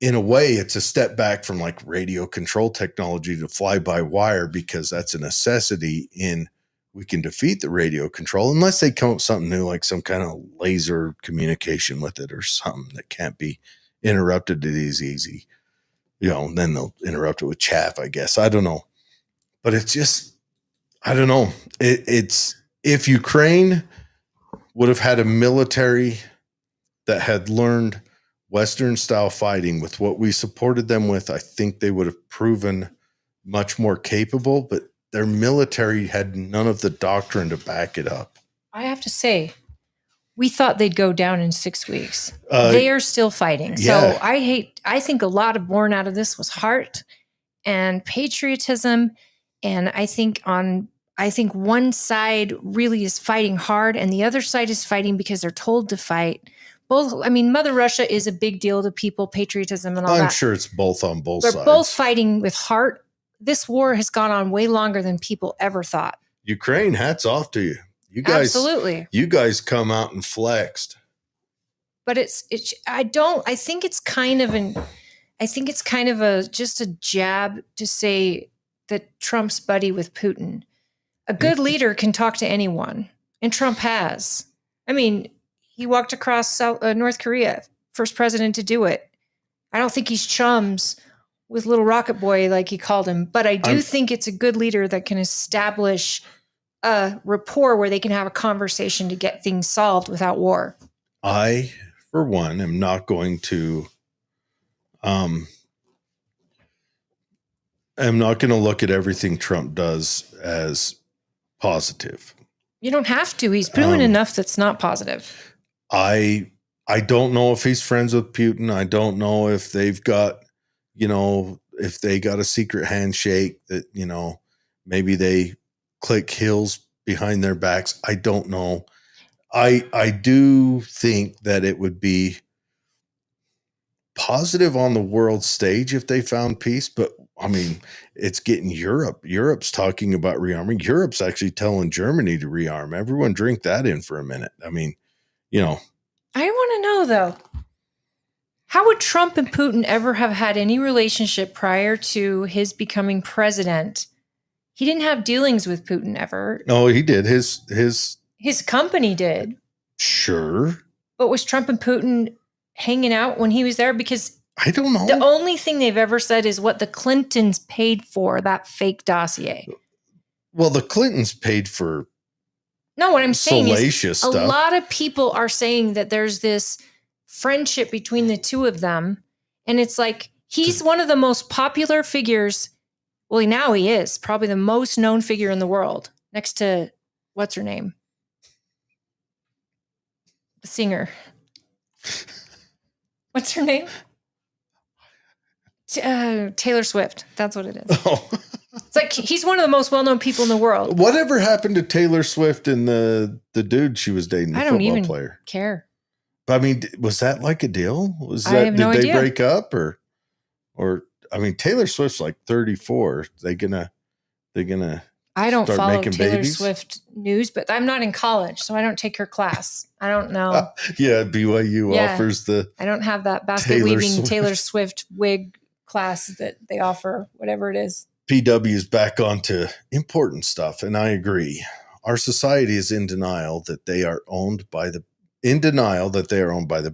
in a way, it's a step back from like radio control technology to fly-by-wire, because that's a necessity we can defeat the radio control unless they come up with something new, like some kind of laser communication with it or something that can't be interrupted as easy. And then they'll interrupt it with chaff, I guess. I don't know. But it's just, I don't know. It's if Ukraine would have had a military that had learned Western style fighting with what we supported them with, I think they would have proven much more capable, but their military had none of the doctrine to back it up. I have to say, we thought they'd go down in 6 weeks. They are still fighting. Yeah. So I think a lot of born out of this was heart and patriotism. And I think one side really is fighting hard and the other side is fighting because they're told to fight. Both, I mean, Mother Russia is a big deal to people, patriotism and all that. I'm sure it's both on both sides. They're both fighting with heart. This war has gone on way longer than people ever thought. Ukraine, hats off to you. You guys, absolutely. You guys come out and flexed. But I think it's kind of just a jab to say that Trump's buddy with Putin. A good leader can talk to anyone, and Trump has. I mean, he walked across North Korea, first president to do it. I don't think he's chums with little rocket boy like he called him, but I do think it's a good leader that can establish a rapport where they can have a conversation to get things solved without war. I, for one, am not going to look at everything Trump does as positive. You don't have to. He's proven enough that's not positive. I don't know if he's friends with Putin. I don't know if they've got, if they got a secret handshake that, maybe they click heels behind their backs. I don't know. I do think that it would be positive on the world stage if they found peace, but I mean, it's getting Europe. Europe's talking about rearming. Europe's actually telling Germany to rearm. Everyone drink that in for a minute. I mean, you know. I want to know, though, how would Trump and Putin ever have had any relationship prior to his becoming president? He didn't have dealings with Putin ever. No, he did. His company did. Sure. But was Trump and Putin hanging out when he was there? Because I don't know. The only thing they've ever said is what the Clintons paid for that fake dossier. Well, the Clintons paid for no, what I'm saying is stuff. A lot of people are saying that there's this friendship between the two of them. And it's like, he's one of the most popular figures. Well, now he is probably the most known figure in the world next to, what's her name? The singer. What's her name? Taylor Swift. That's what it is. Oh. It's like he's one of the most well-known people in the world. Whatever happened to Taylor Swift and the dude she was dating, the football player? Care. But I mean, was that like a deal? Was that I have no idea. Did they break up or I mean, Taylor Swift's like 34. They gonna I don't follow Taylor babies? Swift news, but I'm not in college, so I don't take her class. I don't know. Yeah, BYU offers the. I don't have that basket weaving Taylor Swift wig class that they offer, whatever it is. PW is back onto important stuff, and I agree. Our society is in denial that they are owned by the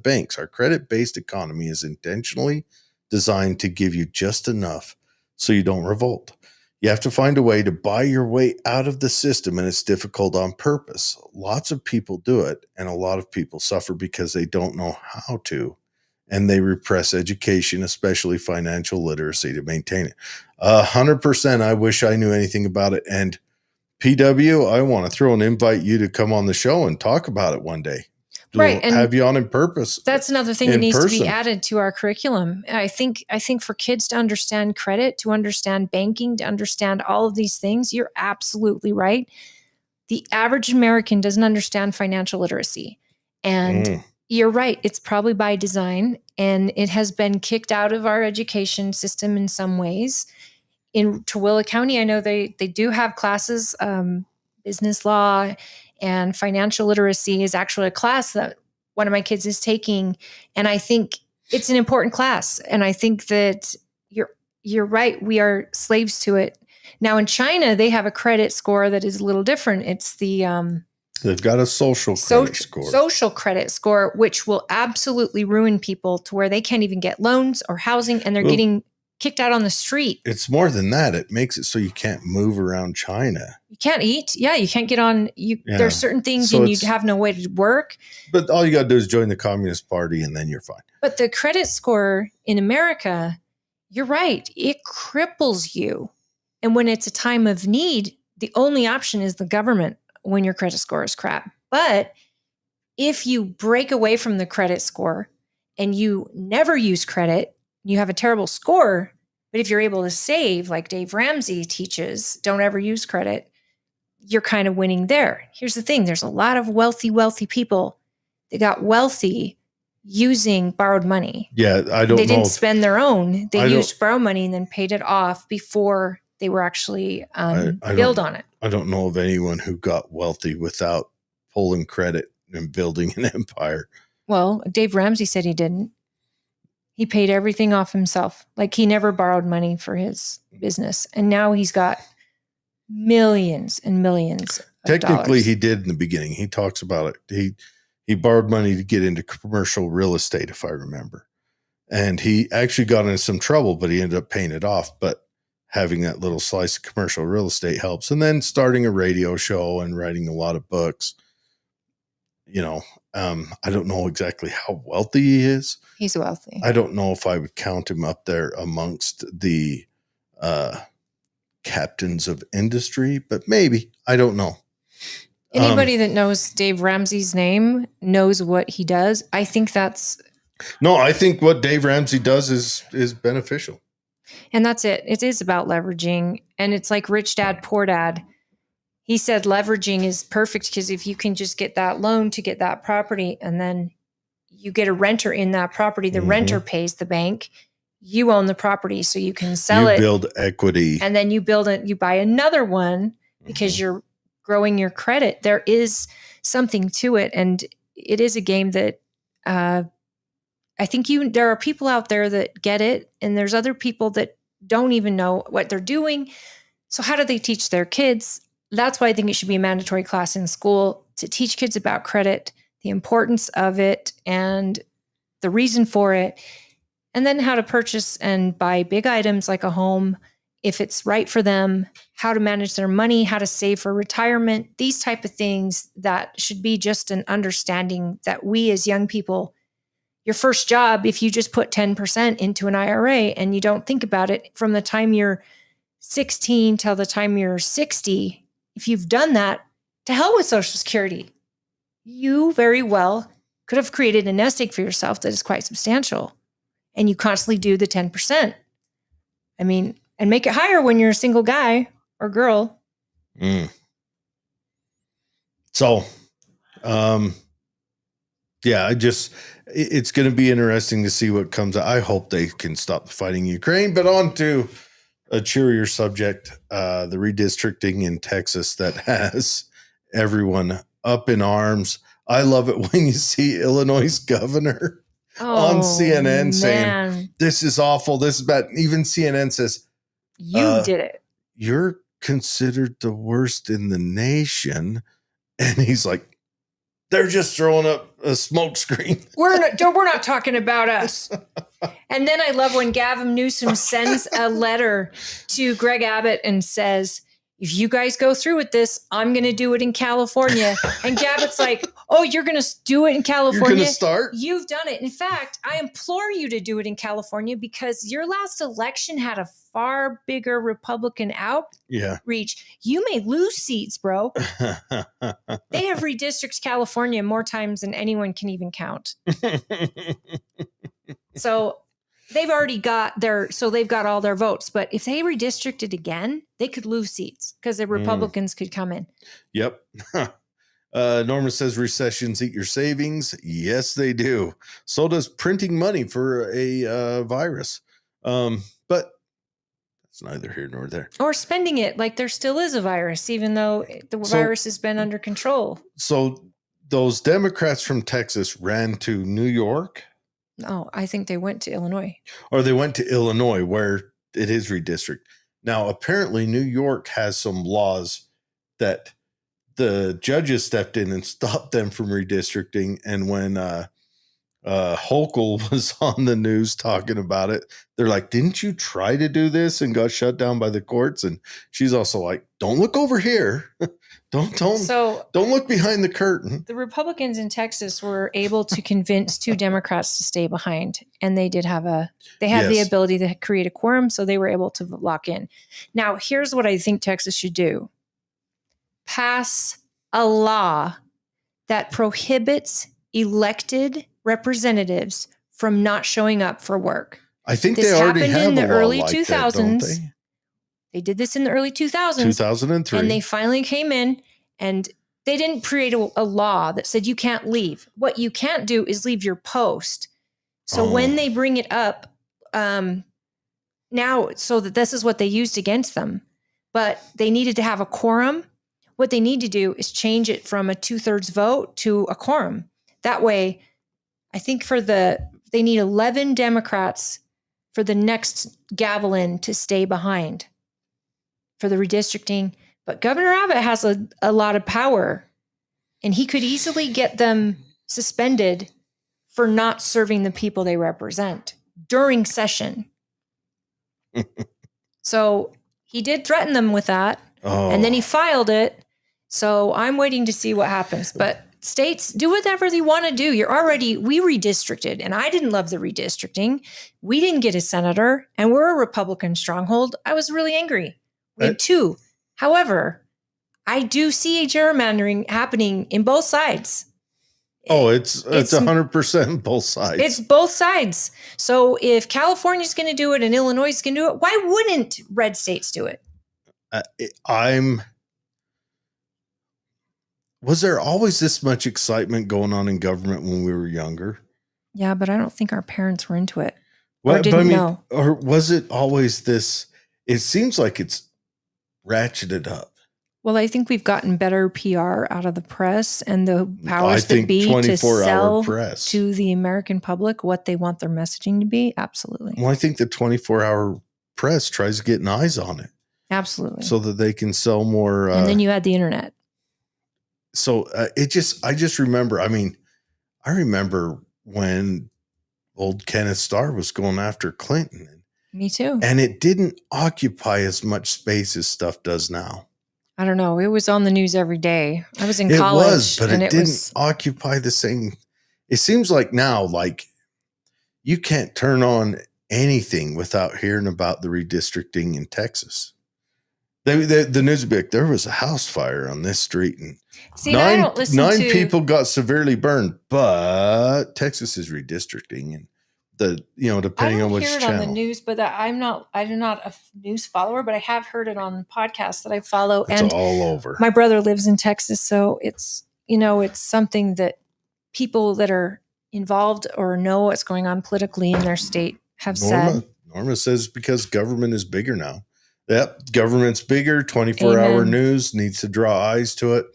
banks. Our credit-based economy is intentionally designed to give you just enough so you don't revolt. You have to find a way to buy your way out of the system, and it's difficult on purpose. Lots of people do it, and a lot of people suffer because they don't know how to, and they repress education, especially financial literacy, to maintain it. 100%. I wish I knew anything about it. And PW, I want to throw an invite you to come on the show and talk about it one day. Right. And have you on in purpose. That's another thing that needs to be added to our curriculum. I think for kids to understand credit, to understand banking, to understand all of these things, you're absolutely right. The average American doesn't understand financial literacy. And you're right. It's probably by design, and it has been kicked out of our education system in some ways. In Tooele County, I know they do have classes, business law and financial literacy is actually a class that one of my kids is taking. And I think it's an important class. And I think that you're right. We are slaves to it. Now in China, they have a credit score that is a little different. It's the they've got a social credit score, which will absolutely ruin people to where they can't even get loans or housing, and they're getting kicked out on the street. It's more than that. It makes it so you can't move around China. You can't eat. Yeah, you can't get on. There's certain things, and you have no way to work. But all you got to do is join the Communist Party, and then you're fine. But the credit score in America, you're right. It cripples you. And when it's a time of need, the only option is the government when your credit score is crap. But if you break away from the credit score and you never use credit, you have a terrible score. But if you're able to save, like Dave Ramsey teaches, don't ever use credit, you're kind of winning there. Here's the thing. There's a lot of wealthy people that got wealthy using borrowed money. Yeah, They didn't spend their own. They used borrowed money and then paid it off before they were actually billed on it. I don't know of anyone who got wealthy without pulling credit and building an empire. Well, Dave Ramsey said he didn't. He paid everything off himself. Like he never borrowed money for his business. And now he's got millions and millions of Technically, dollars. He did in the beginning. He talks about it. He borrowed money to get into commercial real estate, if I remember. And he actually got into some trouble, but he ended up paying it off. But having that little slice of commercial real estate helps. And then starting a radio show and writing a lot of books. I don't know exactly how wealthy he is. He's wealthy. I don't know if I would count him up there amongst the captains of industry, but maybe. I don't know. Anybody that knows Dave Ramsey's name knows what he does. I think that's... No, I think what Dave Ramsey does is beneficial. And that's it. It is about leveraging. And it's like Rich Dad, Poor Dad. He said leveraging is perfect because if you can just get that loan to get that property and then you get a renter in that property. The renter pays the bank. You own the property, so you can sell it. You build equity. And then you build it, you buy another one because you're growing your credit. There is something to it. And it is a game that I think there are people out there that get it, and there's other people that don't even know what they're doing. So how do they teach their kids? That's why I think it should be a mandatory class in school to teach kids about credit, the importance of it, and the reason for it. And then how to purchase and buy big items like a home, if it's right for them, how to manage their money, how to save for retirement, these type of things that should be just an understanding that we as young people, your first job, if you just put 10% into an IRA and you don't think about it from the time you're 16 till the time you're 60, if you've done that, to hell with Social Security. You very well could have created a nest egg for yourself that is quite substantial. And you constantly do the 10%. I mean, and make it higher when you're a single guy or girl. So, yeah, it's going to be interesting to see what comes out. I hope they can stop fighting Ukraine. But on to a cheerier subject, the redistricting in Texas that has everyone up in arms. I love it when you see Illinois' governor on CNN saying, this is awful, this is bad. Even CNN says, you did it. You're considered the worst in the nation. And he's like, they're just throwing up a smoke screen. We're not talking about us. And then I love when Gavin Newsom sends a letter to Greg Abbott and says, if you guys go through with this, I'm going to do it in California. And Gabbard's like, oh, you're going to do it in California? You're going to start? You've done it. In fact, I implore you to do it in California because your last election had a far bigger Republican outreach. You may lose seats, bro. They have redistricted California more times than anyone can even count. So they've already got they've got all their votes. But if they redistricted again, they could lose seats because the Republicans could come in. Yep. Norma says recessions eat your savings. Yes, they do. So does printing money for a virus. But it's neither here nor there. Or spending it like there still is a virus, even though the virus has been under control. So those Democrats from Texas ran to New York. Oh, I think they went to Illinois. Or they went to Illinois where it is redistricted. Now, apparently New York has some laws that the judges stepped in and stopped them from redistricting. And when Hochul was on the news talking about it, they're like, didn't you try to do this and got shut down by the courts? And she's also like, don't look over here. Don't look behind the curtain. The Republicans in Texas were able to convince two Democrats to stay behind, and they had the ability to create a quorum, so they were able to lock in. Now, here's what I think Texas should do. Pass a law that prohibits elected representatives from not showing up for work. I think this they already happened have in the early like 2000s. That, don't they? They did this in the early 2000s. 2003. And they finally came in and they didn't create a law that said you can't leave. What you can't do is leave your post. So when they bring it up now, so that this is what they used against them, but they needed to have a quorum. What they need to do is change it from a 2/3 vote to a quorum. That way, I think they need 11 Democrats for the next gavel in to stay behind for the redistricting. But Governor Abbott has a lot of power, and he could easily get them suspended for not serving the people they represent during session. So he did threaten them with that, and then he filed it. So I'm waiting to see what happens. But states, do whatever they want to do. We redistricted, and I didn't love the redistricting. We didn't get a senator, and we're a Republican stronghold. I was really angry. We had two. However, I do see a gerrymandering happening in both sides. Oh, it's 100% both sides. It's both sides. So if California's going to do it and Illinois is going to do it, why wouldn't red states do it? Was there always this much excitement going on in government when we were younger? Yeah, but I don't think our parents were into it. Well, didn't know. Or was it always this? It seems like it's ratcheted up. Well, I think we've gotten better PR out of the press and the I powers that think be to 24-hour sell press. to the American public what they want their messaging to be. Absolutely. Well, I think the 24-hour press tries to get an eyes on it Absolutely. so that they can sell more. And then you had the internet. So I just remember. I mean, I remember when old Kenneth Starr was going after Clinton. Me too. And it didn't occupy as much space as stuff does now. I don't know. It was on the news every day. I was in It college. was, but and it didn't occupy the same. It seems like now, like you can't turn on anything without hearing about the redistricting in Texas. The news would be like, there was a house fire on this street and nine people got severely burned, but Texas is redistricting and depending on which channel. I don't hear it on the news, but I'm not a news follower, but I have heard it on podcasts that I follow. It's and all over. My brother lives in Texas, so it's something that people that are involved or know what's going on politically in their state have said. Norma says because government is bigger now. Yep, government's bigger. 24-hour news needs to draw eyes to it.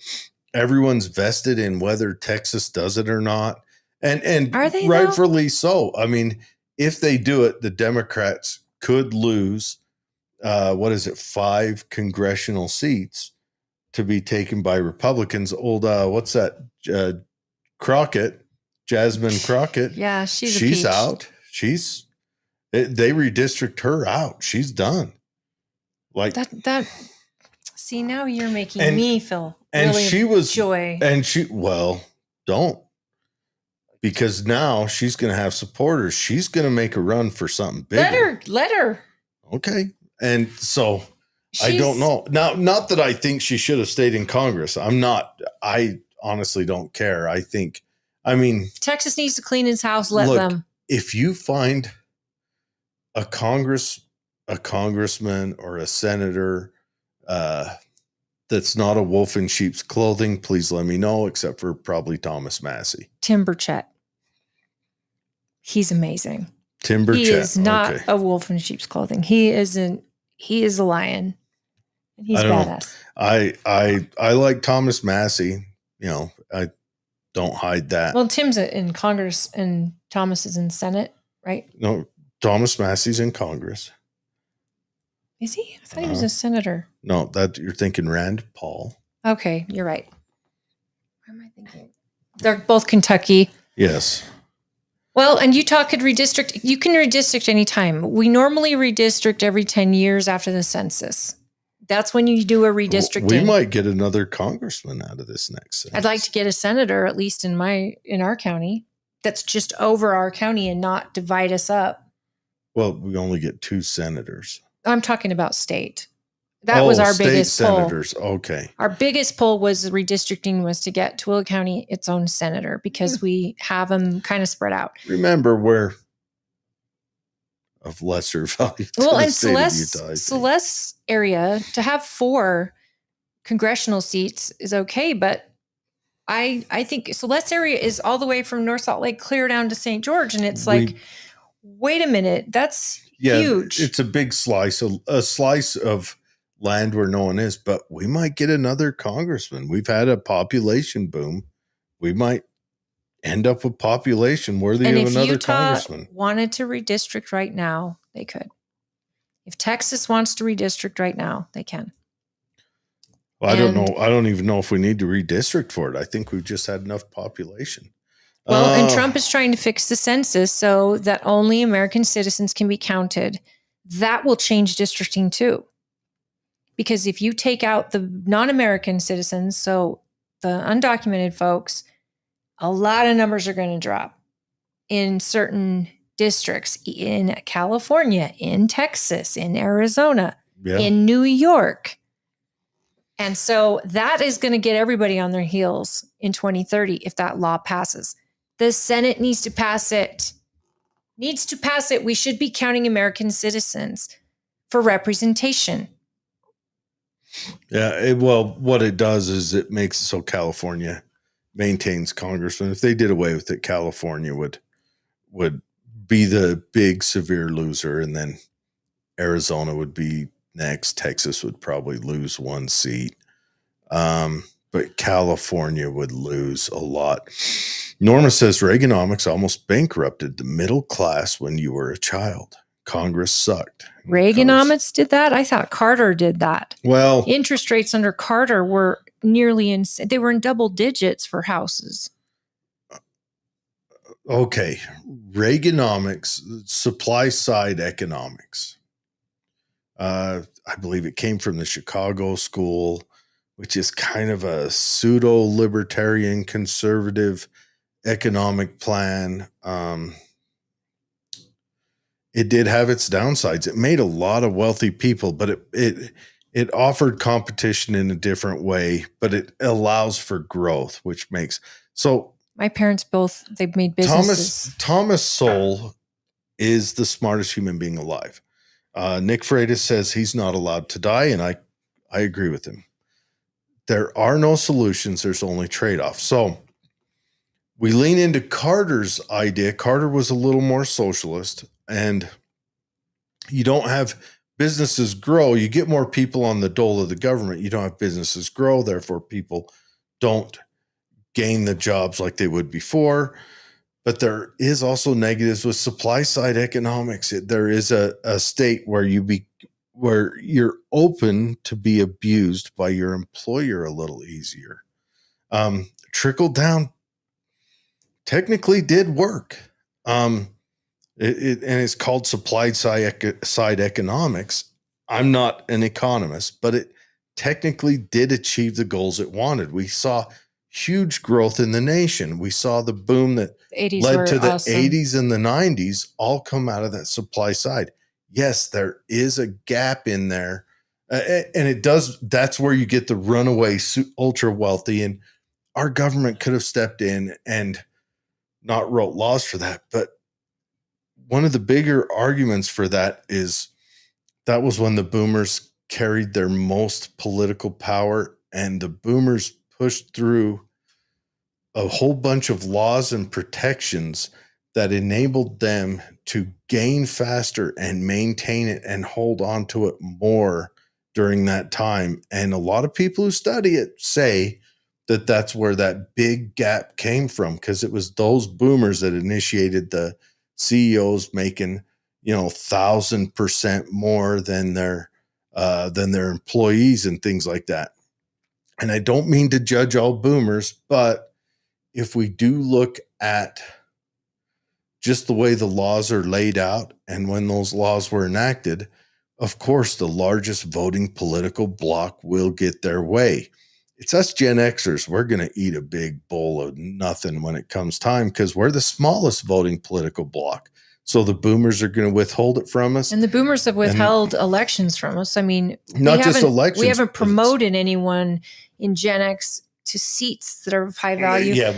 Everyone's vested in whether Texas does it or not. And are they rightfully so. I mean, if they do it, the Democrats could lose 5 congressional seats to be taken by Republicans. Old what's that? Crockett, Jasmine Crockett. Yeah, she's out. They redistrict her out. She's done. Like that. See, now you're making me feel and really she was joy. And don't. Because now she's going to have supporters. She's going to make a run for something bigger. Let her. Okay. And so I don't know. Now, not that I think she should have stayed in Congress. I honestly don't care. Texas needs to clean his house. Let them. If you find a congressman or a senator that's not a wolf in sheep's clothing, please let me know, except for probably Thomas Massey. Tim Burchett. He's amazing. Tim Burchett. He is not a wolf in sheep's clothing. He isn't. He is a lion. And he's badass. I like Thomas Massey. I don't hide that. Well, Tim's in Congress and Thomas is in Senate, right? No, Thomas Massey's in Congress. Is he? I thought he was a senator. No, that you're thinking Rand Paul. Okay, you're right. What am I thinking? They're both Kentucky. Yes. Well, and Utah could redistrict. You can redistrict anytime. We normally redistrict every 10 years after the census. That's when you do a redistricting. We might get another congressman out of this next census. I'd like to get a senator, at least in our county, that's just over our county and not divide us up. Well, we only get 2 senators. I'm talking about state. That was our biggest senators. Poll. Okay. Our biggest poll was redistricting was to get Tooele County its own senator because we have them kind of spread out. Remember, we're of lesser value. Well, and Celeste's area to have 4 congressional seats is okay, but I think Celeste's area is all the way from North Salt Lake clear down to St. George, and it's wait a minute, that's huge. It's a big slice, a slice of land where no one is, but we might get another congressman. We've had a population boom. We might end up with population worthy of another congressman. If Utah wanted to redistrict right now, they could. If Texas wants to redistrict right now, they can. Well, I don't know. I don't even know if we need to redistrict for it. I think we've just had enough population. Well, and Trump is trying to fix the census so that only American citizens can be counted. That will change districting too. Because if you take out the non-American citizens, so the undocumented folks, a lot of numbers are going to drop in certain districts in California, in Texas, in Arizona, in New York. And so that is going to get everybody on their heels in 2030 if that law passes. The Senate needs to pass it. We should be counting American citizens for representation. Yeah, what it does is it makes it so California maintains congressmen. If they did away with it, California would would be the big severe loser, and then Arizona would be next. Texas would probably lose one seat. But California would lose a lot. Norma says Reaganomics almost bankrupted the middle class when you were a child. Congress sucked. Reaganomics did that? I thought Carter did that. Well, interest rates under Carter were nearly they were in double digits for houses. Okay. Reaganomics, supply side economics. I believe it came from the Chicago School, which is kind of a pseudo libertarian conservative economic plan. It did have its downsides. It made a lot of wealthy people, but it offered competition in a different way, but it allows for growth, which makes so. My parents both, they've made businesses. Thomas Sowell is the smartest human being alive. Nick Freitas says he's not allowed to die, and I agree with him. There are no solutions. There's only trade-offs. So we lean into Carter's idea. Carter was a little more socialist, and you don't have businesses grow. You get more people on the dole of the government. You don't have businesses grow. Therefore, people don't gain the jobs like they would before. But there is also negatives with supply side economics. There is a state where you're open to be abused by your employer a little easier. Trickle down technically did work. And it's called supply side economics. I'm not an economist, but it technically did achieve the goals it wanted. We saw huge growth in the nation. We saw the boom that led to the awesome. 80s and the 90s all come out of that supply side. Yes, there is a gap in there. And it does. That's where you get the runaway ultra wealthy. And our government could have stepped in and not wrote laws for that. But one of the bigger arguments for that is that was when the boomers carried their most political power, and the boomers pushed through a whole bunch of laws and protections that enabled them to gain faster and maintain it and hold on to it more during that time. And a lot of people who study it say that that's where that big gap came from, because it was those boomers that initiated the CEOs making, 1,000% more than their employees and things like that. And I don't mean to judge all boomers, but if we do look at just the way the laws are laid out and when those laws were enacted, of course, the largest voting political bloc will get their way. It's us Gen Xers. We're going to eat a big bowl of nothing when it comes time, because we're the smallest voting political bloc. So the boomers are going to withhold it from us. And the boomers have withheld elections from us. I mean, not just elections. We haven't promoted anyone in Gen X to seats that are of high value. Yeah,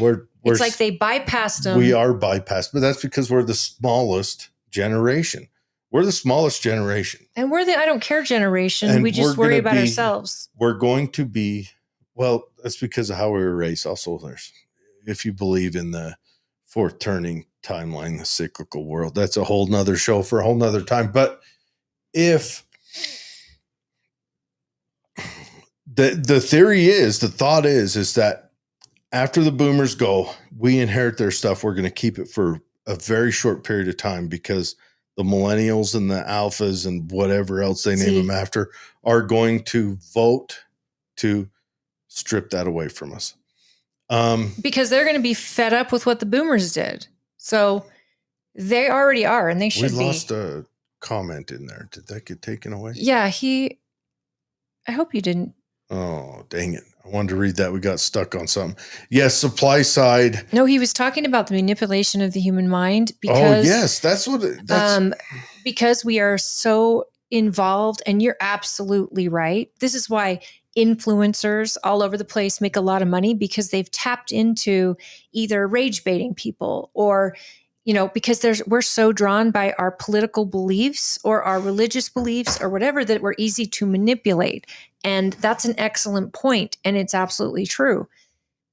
it's like they bypassed them. We are bypassed, but that's because we're the smallest generation. We're the smallest generation. And we're the I don't care generation. And we just worry about ourselves. We're going to be, well, that's because of how we were raised. Also, if you believe in the fourth turning timeline, the cyclical world, that's a whole nother show for a whole nother time. But if the theory is, the thought is that after the boomers go, we inherit their stuff. We're going to keep it for a very short period of time, because the millennials and the alphas and whatever else they name them after are going to vote to strip that away from us. Because they're going to be fed up with what the boomers did. So they already are, and they should be. We lost a comment in there. Did that get taken away? Yeah, I hope you didn't. Oh, dang it. I wanted to read that. We got stuck on something. Yes, supply side. No, he was talking about the manipulation of the human mind. Because, yes, that's what because we are so involved, and you're absolutely right. This is why influencers all over the place make a lot of money, because they've tapped into either rage baiting people or, because we're so drawn by our political beliefs or our religious beliefs or whatever, that we're easy to manipulate. And that's an excellent point, and it's absolutely true.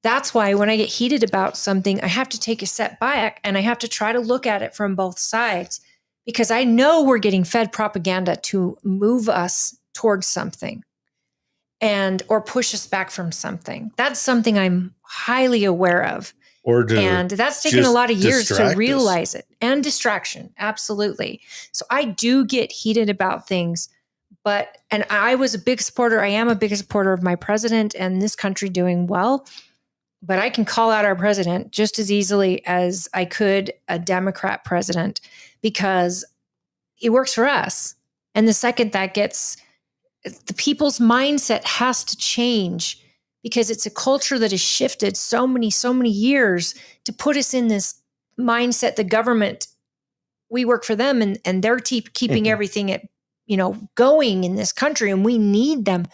That's why when I get heated about something, I have to take a step back and I have to try to look at it from both sides, because I know we're getting fed propaganda to move us towards something or push us back from something. That's something I'm highly aware of. Or to And that's taken a just lot of years to distract us. realize it. And distraction, absolutely. So I do get heated about things, and I was a big supporter. I am a big supporter of my president and this country doing well. But I can call out our president just as easily as I could a Democrat president, because it works for us. And the second that the people's mindset has to change, because it's a culture that has shifted so many years to put us in this mindset. The government, we work for them, and they're keeping everything going in this country, and we need them.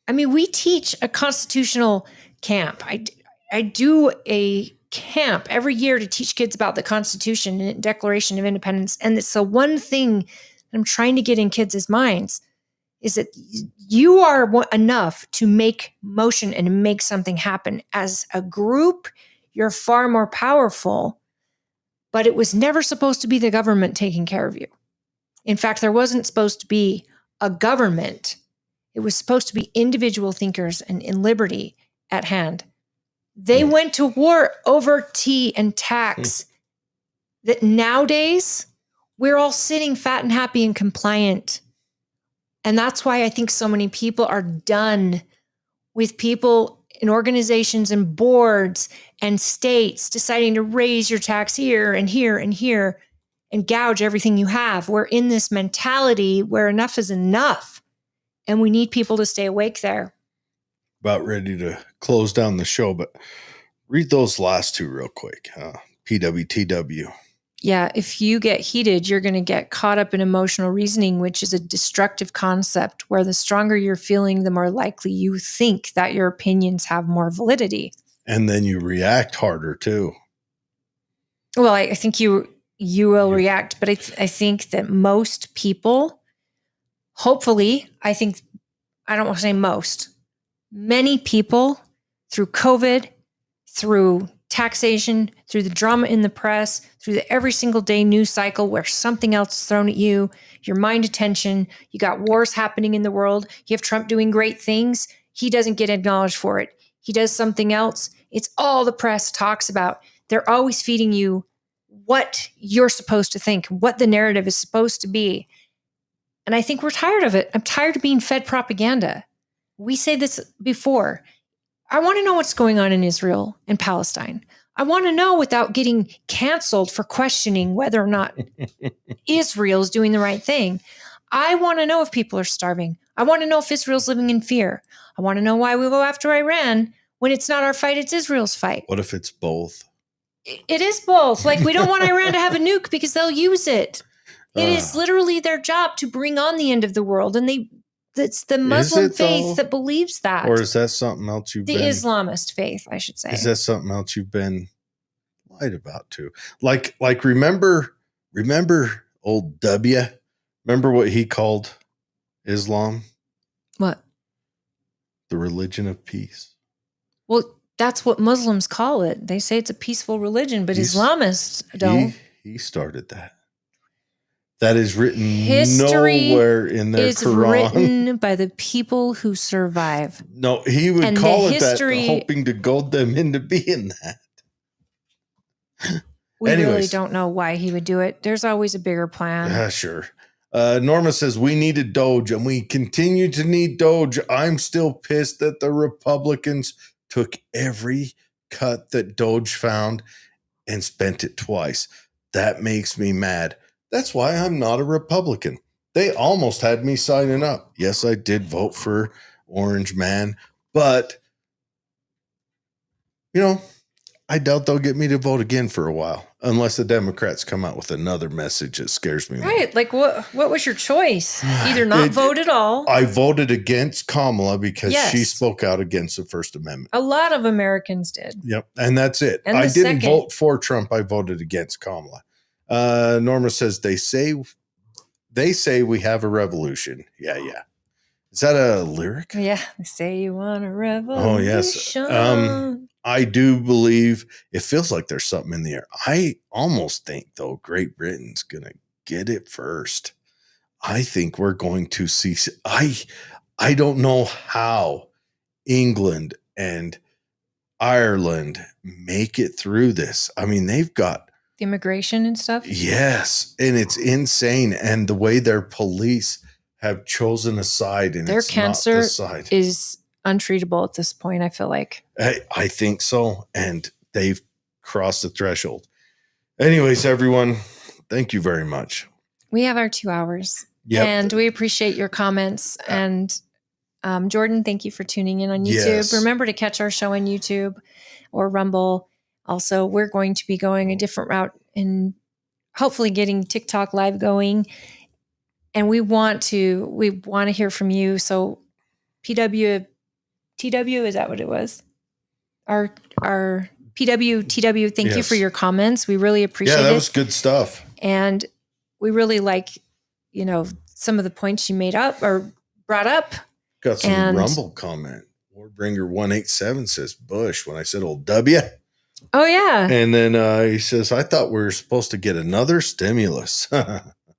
I mean, we teach a constitutional camp. I do a camp every year to teach kids about the Constitution and Declaration of Independence. And it's the one thing that I'm trying to get in kids' minds is that you are enough to make motion and make something happen. As a group, you're far more powerful, but it was never supposed to be the government taking care of you. In fact, there wasn't supposed to be a government. It was supposed to be individual thinkers and in liberty at hand. They went to war over tea and tax. That nowadays, we're all sitting fat and happy and compliant. And that's why I think so many people are done with people in organizations and boards and states deciding to raise your tax here and here and here and gouge everything you have. We're in this mentality where enough is enough. And we need people to stay awake there. About ready to close down the show, but read those last two real quick. PWTW. Yeah, if you get heated, you're going to get caught up in emotional reasoning, which is a destructive concept where the stronger you're feeling, the more likely you think that your opinions have more validity. And then you react harder too. Well, I think you will react, but I think that most people, hopefully, I don't want to say most, many people through COVID, through taxation, through the drama in the press, through the every single day news cycle where something else is thrown at you, your mind attention, you got wars happening in the world, you have Trump doing great things, he doesn't get acknowledged for it. He does something else. It's all the press talks about. They're always feeding you what you're supposed to think, what the narrative is supposed to be. And I think we're tired of it. I'm tired of being fed propaganda. We say this before. I want to know what's going on in Israel and Palestine. I want to know without getting canceled for questioning whether or not Israel is doing the right thing. I want to know if people are starving. I want to know if Israel's living in fear. I want to know why we go after Iran when it's not our fight, it's Israel's fight. What if it's both? It is both. Like, we don't want Iran to have a nuke because they'll use it. It is literally their job to bring on the end of the world. And it's the Muslim faith that believes that. Or is that something else the Islamist faith, I should say. Is that something else you've been lied about too? Like remember old W? Remember what he called Islam? What? The religion of peace. Well, that's what Muslims call it. They say it's a peaceful religion, but Islamists don't. He started that. That is written History nowhere in their is Quran. Written by the people who survive. No, he would call it that, hoping to goad them into being that. We really don't know why he would do it. There's always a bigger plan. Yeah, sure. Norma says, we needed Doge and we continue to need Doge. I'm still pissed that the Republicans took every cut that Doge found and spent it twice. That makes me mad. That's why I'm not a Republican. They almost had me signing up. Yes, I did vote for Orange Man, but I doubt they'll get me to vote again for a while, unless the Democrats come out with another message that scares me. Right. Like, what was your choice? Either not vote at all. I voted against Kamala because she spoke out against the First Amendment. A lot of Americans did. Yep. And that's it. And I didn't vote for Trump. I voted against Kamala. Norma says they say we have a revolution. Yeah. Is that a lyric? Yeah, they say you want a Oh, yes. revolution. I do believe it feels like there's something in the air. I almost think, though, Great Britain's going to get it first. I think we're going to see. I don't know how England and Ireland make it through this. I mean, they've got The immigration and stuff. yes, and it's insane. And the way their police have chosen a side, and Their it's cancer not the side. is untreatable at this point, I feel like. I think so, and they've crossed the threshold. Anyways, everyone, thank you very much. We have our 2 hours. Yep. And we appreciate your comments. And Jordan, thank you for tuning in on YouTube. Yes. Remember to catch our show on YouTube or Rumble. Also, we're going to be going a different route and hopefully getting TikTok live going. And we want to hear from you. So TW, is that what it was? Our TW, thank you Yes. for your comments. We really appreciate it. Yeah, that was good stuff. And we really like, some of the points you made up or brought up. Got some And- Rumble comment. Warbringer 187 says Bush when I said old W. Oh, yeah. And then he says, I thought we were supposed to get another stimulus.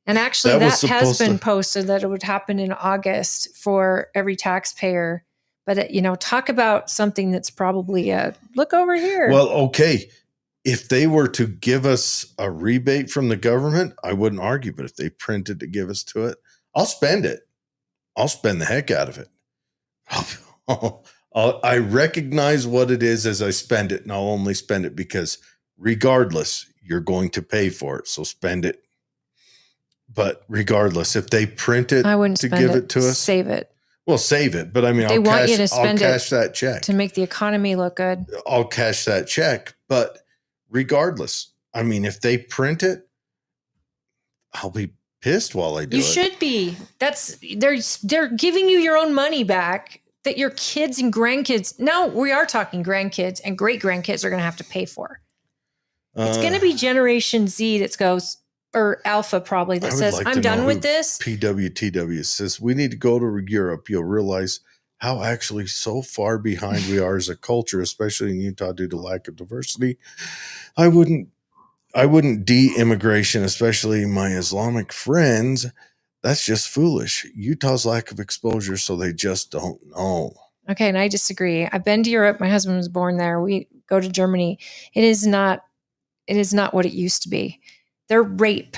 And actually, That that was has supposed been to- posted that it would happen in August for every taxpayer. But, talk about something that's probably look over here. Well, okay. If they were to give us a rebate from the government, I wouldn't argue. But if they printed to give us to it, I'll spend it. I'll spend the heck out of it. I recognize what it is as I spend it, and I'll only spend it because regardless, you're going to pay for it. So spend it. But regardless, if they print it I wouldn't to spend give it. it to us, Save it well, save it. But I mean, They I'll want cash, you to spend it I'll cash that check. to make the economy look good. I'll cash that check. But regardless, I mean, if they print it, I'll be pissed while I do You it. should be. They're giving you your own money back that your kids and grandkids. Now we are talking grandkids and great grandkids are going to have to pay for. It's going to be Generation Z that goes, or Alpha probably, I that would says, like I'm to know done with who this. PWTW says we need to go to Europe. You'll realize how actually so far behind we are as a culture, especially in Utah due to lack of diversity. I wouldn't de-immigration, especially my Islamic friends. That's just foolish. Utah's lack of exposure, so they just don't know. Okay, and I disagree. I've been to Europe. My husband was born there. We go to Germany. It is not what it used to be. Their rape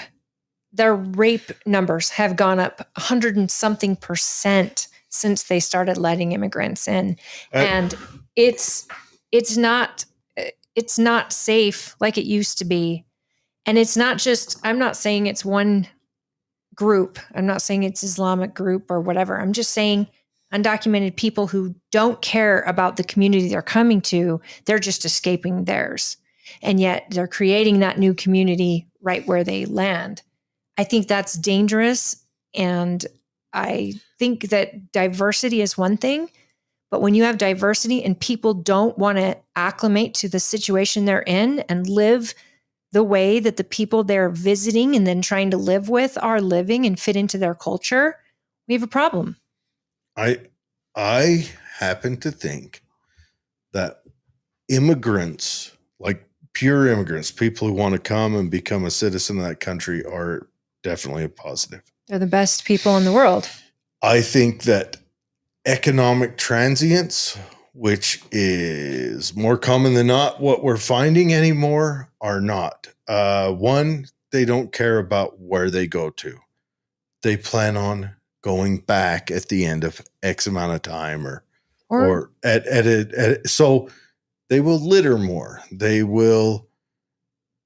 numbers have gone up 100 and something % since they started letting immigrants in. And it's not safe like it used to be. And it's not just, I'm not saying it's one group. I'm not saying it's Islamic group or whatever. I'm just saying undocumented people who don't care about the community they're coming to, they're just escaping theirs. And yet they're creating that new community right where they land. I think that's dangerous. And I think that diversity is one thing, but when you have diversity and people don't want to acclimate to the situation they're in and live the way that the people they're visiting and then trying to live with are living and fit into their culture, we have a problem. I happen to think that immigrants, like pure immigrants, people who want to come and become a citizen of that country, are definitely a positive. They're the best people in the world. I think that economic transients, which is more common than not what we're finding anymore, are not. One, they don't care about where they go to. They plan on going back at the end of X amount of time or so they will litter more. They will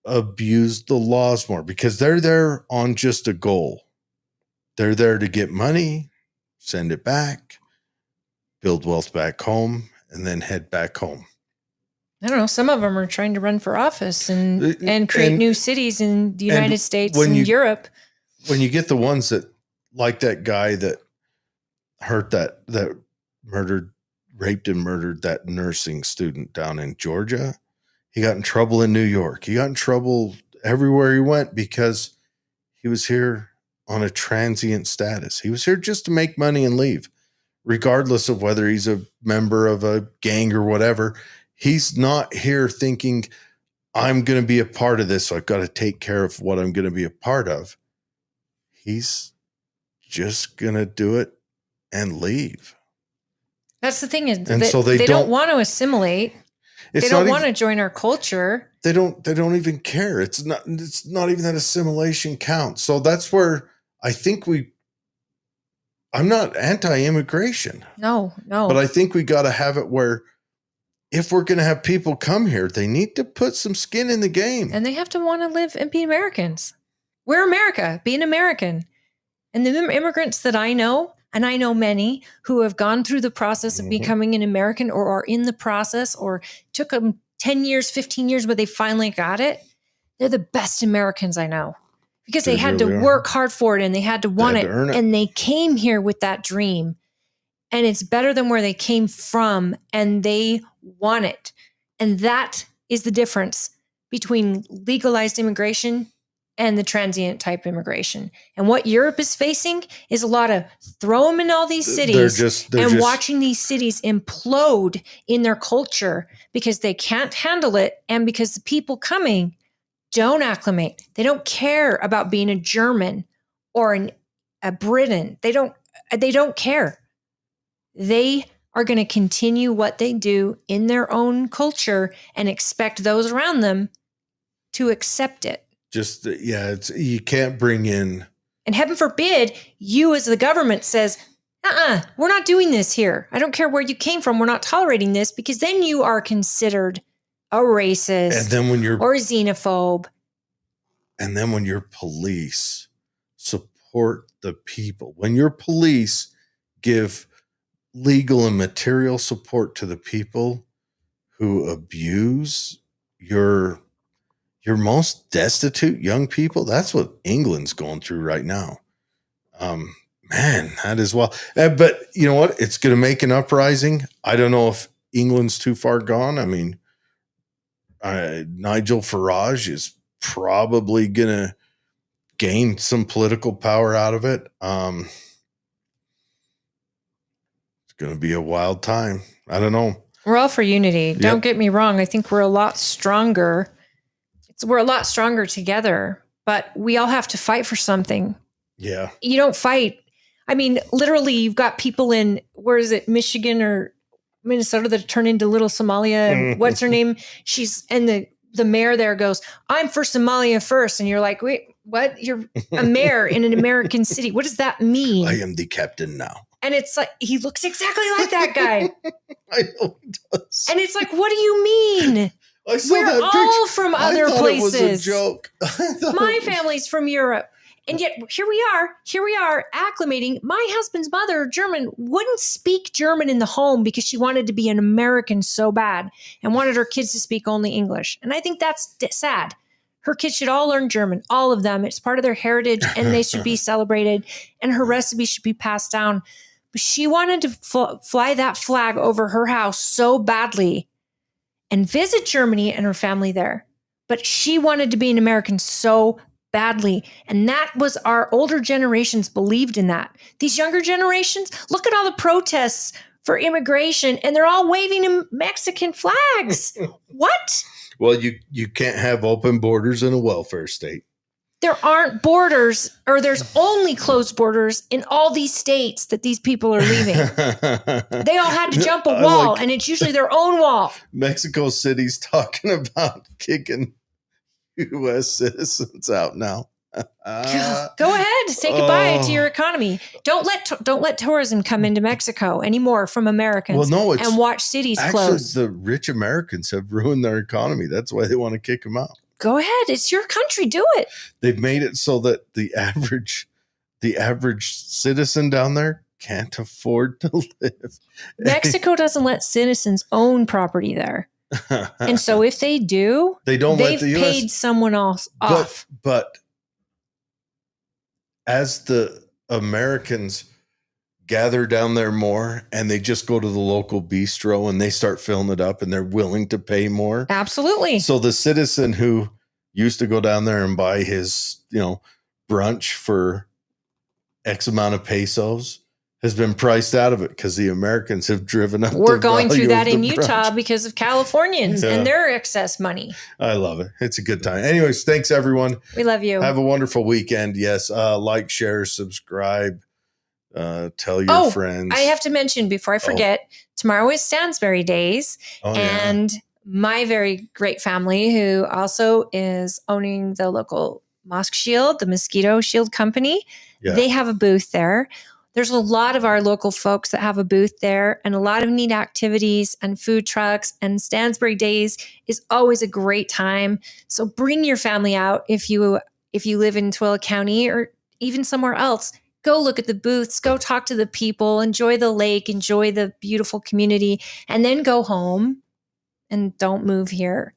abuse the laws more because they're there on just a goal. They're there to get money, send it back, build wealth back home, and then head back home. I don't know. Some of them are trying to run for office and create new cities in the United States and Europe. When you get the ones that, like that guy that raped and murdered that nursing student down in Georgia, he got in trouble in New York. He got in trouble everywhere he went because he was here on a transient status. He was here just to make money and leave. regardless of whether he's a member of a gang or whatever. He's not here thinking, I'm going to be a part of this, so I've got to take care of what I'm going to be a part of. He's just going to do it and leave. That's the thing, is And that so they don't want to assimilate. They don't want to join our culture. They don't even care. It's not even that assimilation counts. So that's where I think I'm not anti-immigration. No. But I think we got to have it where if we're going to have people come here, they need to put some skin in the game. And they have to want to live and be Americans. We're America, be an American. And the immigrants that I know, and I know many who have gone through the process of becoming an American or are in the process or took them 10 years, 15 years, but they finally got it. They're the best Americans I know because they had to work hard for it and they had to want it. And they came here with that dream. And it's better than where they came from and they want it. And that is the difference between legalized immigration and the transient type immigration. And what Europe is facing is a lot of throw them in all these cities and watching these cities implode in their culture because they can't handle it and because the people coming don't acclimate. They don't care about being a German or a Briton. They don't care. They are going to continue what they do in their own culture and expect those around them to accept it. You can't bring in. And heaven forbid you as the government says, we're not doing this here. I don't care where you came from. We're not tolerating this, because then you are considered a racist and then when or a xenophobe. And then when your police support the people, when your police give legal and material support to the people who abuse your most destitute young people, that's what England's going through right now. Man, that is well. But you know what? It's going to make an uprising. I don't know if England's too far gone. I mean, Nigel Farage is probably going to gain some political power out of it. It's going to be a wild time. I don't know. We're all for unity. Yep. Don't get me wrong. I think we're a lot stronger. We're a lot stronger together, but we all have to fight for something. Yeah. You don't fight. I mean, literally, you've got people in, where is it, Michigan or Minnesota that turn into little Somalia. And what's her name? And the mayor there goes, I'm for Somalia first. And you're like, wait, what? You're a mayor in an American city. What does that mean? I am the captain now. And it's like, he looks exactly like that guy. I know he does. And it's like, what do you mean? We're all from other places. It was a joke. My family's from Europe. And yet here we are acclimating. My husband's mother, German, wouldn't speak German in the home because she wanted to be an American so bad and wanted her kids to speak only English. And I think that's sad. Her kids should all learn German, all of them. It's part of their heritage and they should be celebrated and her recipe should be passed down. But she wanted to fly that flag over her house so badly and visit Germany and her family there. But she wanted to be an American so badly. And that was our older generations believed in that. These younger generations, look at all the protests for immigration and they're all waving Mexican flags. What? Well, you can't have open borders in a welfare state. There aren't borders, or there's only closed borders in all these states that these people are leaving. They all had to jump a wall, and it's usually their own wall. Mexico City's talking about kicking U.S. citizens out now. Go ahead, say goodbye to your economy. Don't let tourism come into Mexico anymore from Americans. And watch cities close. The rich Americans have ruined their economy. That's why they want to kick them out. Go ahead. It's your country. Do it. They've made it so that the average citizen down there can't afford to live. Mexico doesn't let citizens own property there. And so if they do, they've paid someone else off. But as the Americans gather down there more and they just go to the local bistro and they start filling it up and they're willing to pay more. Absolutely. So the citizen who used to go down there and buy his, brunch for X amount of pesos has been priced out of it because the Americans have driven up. We're the going through value that of in the Utah brunch. because of Californians Yeah. and their excess money. I love it. It's a good time. Anyways, thanks everyone. We love you. Have a wonderful weekend. Yes. Like, share, subscribe, tell your friends. I have to mention before I forget, tomorrow is Stansbury Days. Oh, and my very great family, who also is owning the local Mosque Shield, the Mosquito Shield Company, they have a booth there. There's a lot of our local folks that have a booth there, and a lot of neat activities and food trucks, and Stansbury Days is always a great time. So bring your family out if you live in Tooele County or even somewhere else. Go look at the booths, go talk to the people, enjoy the lake, enjoy the beautiful community, and then go home and don't move here.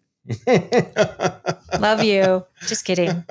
Love you. Just kidding.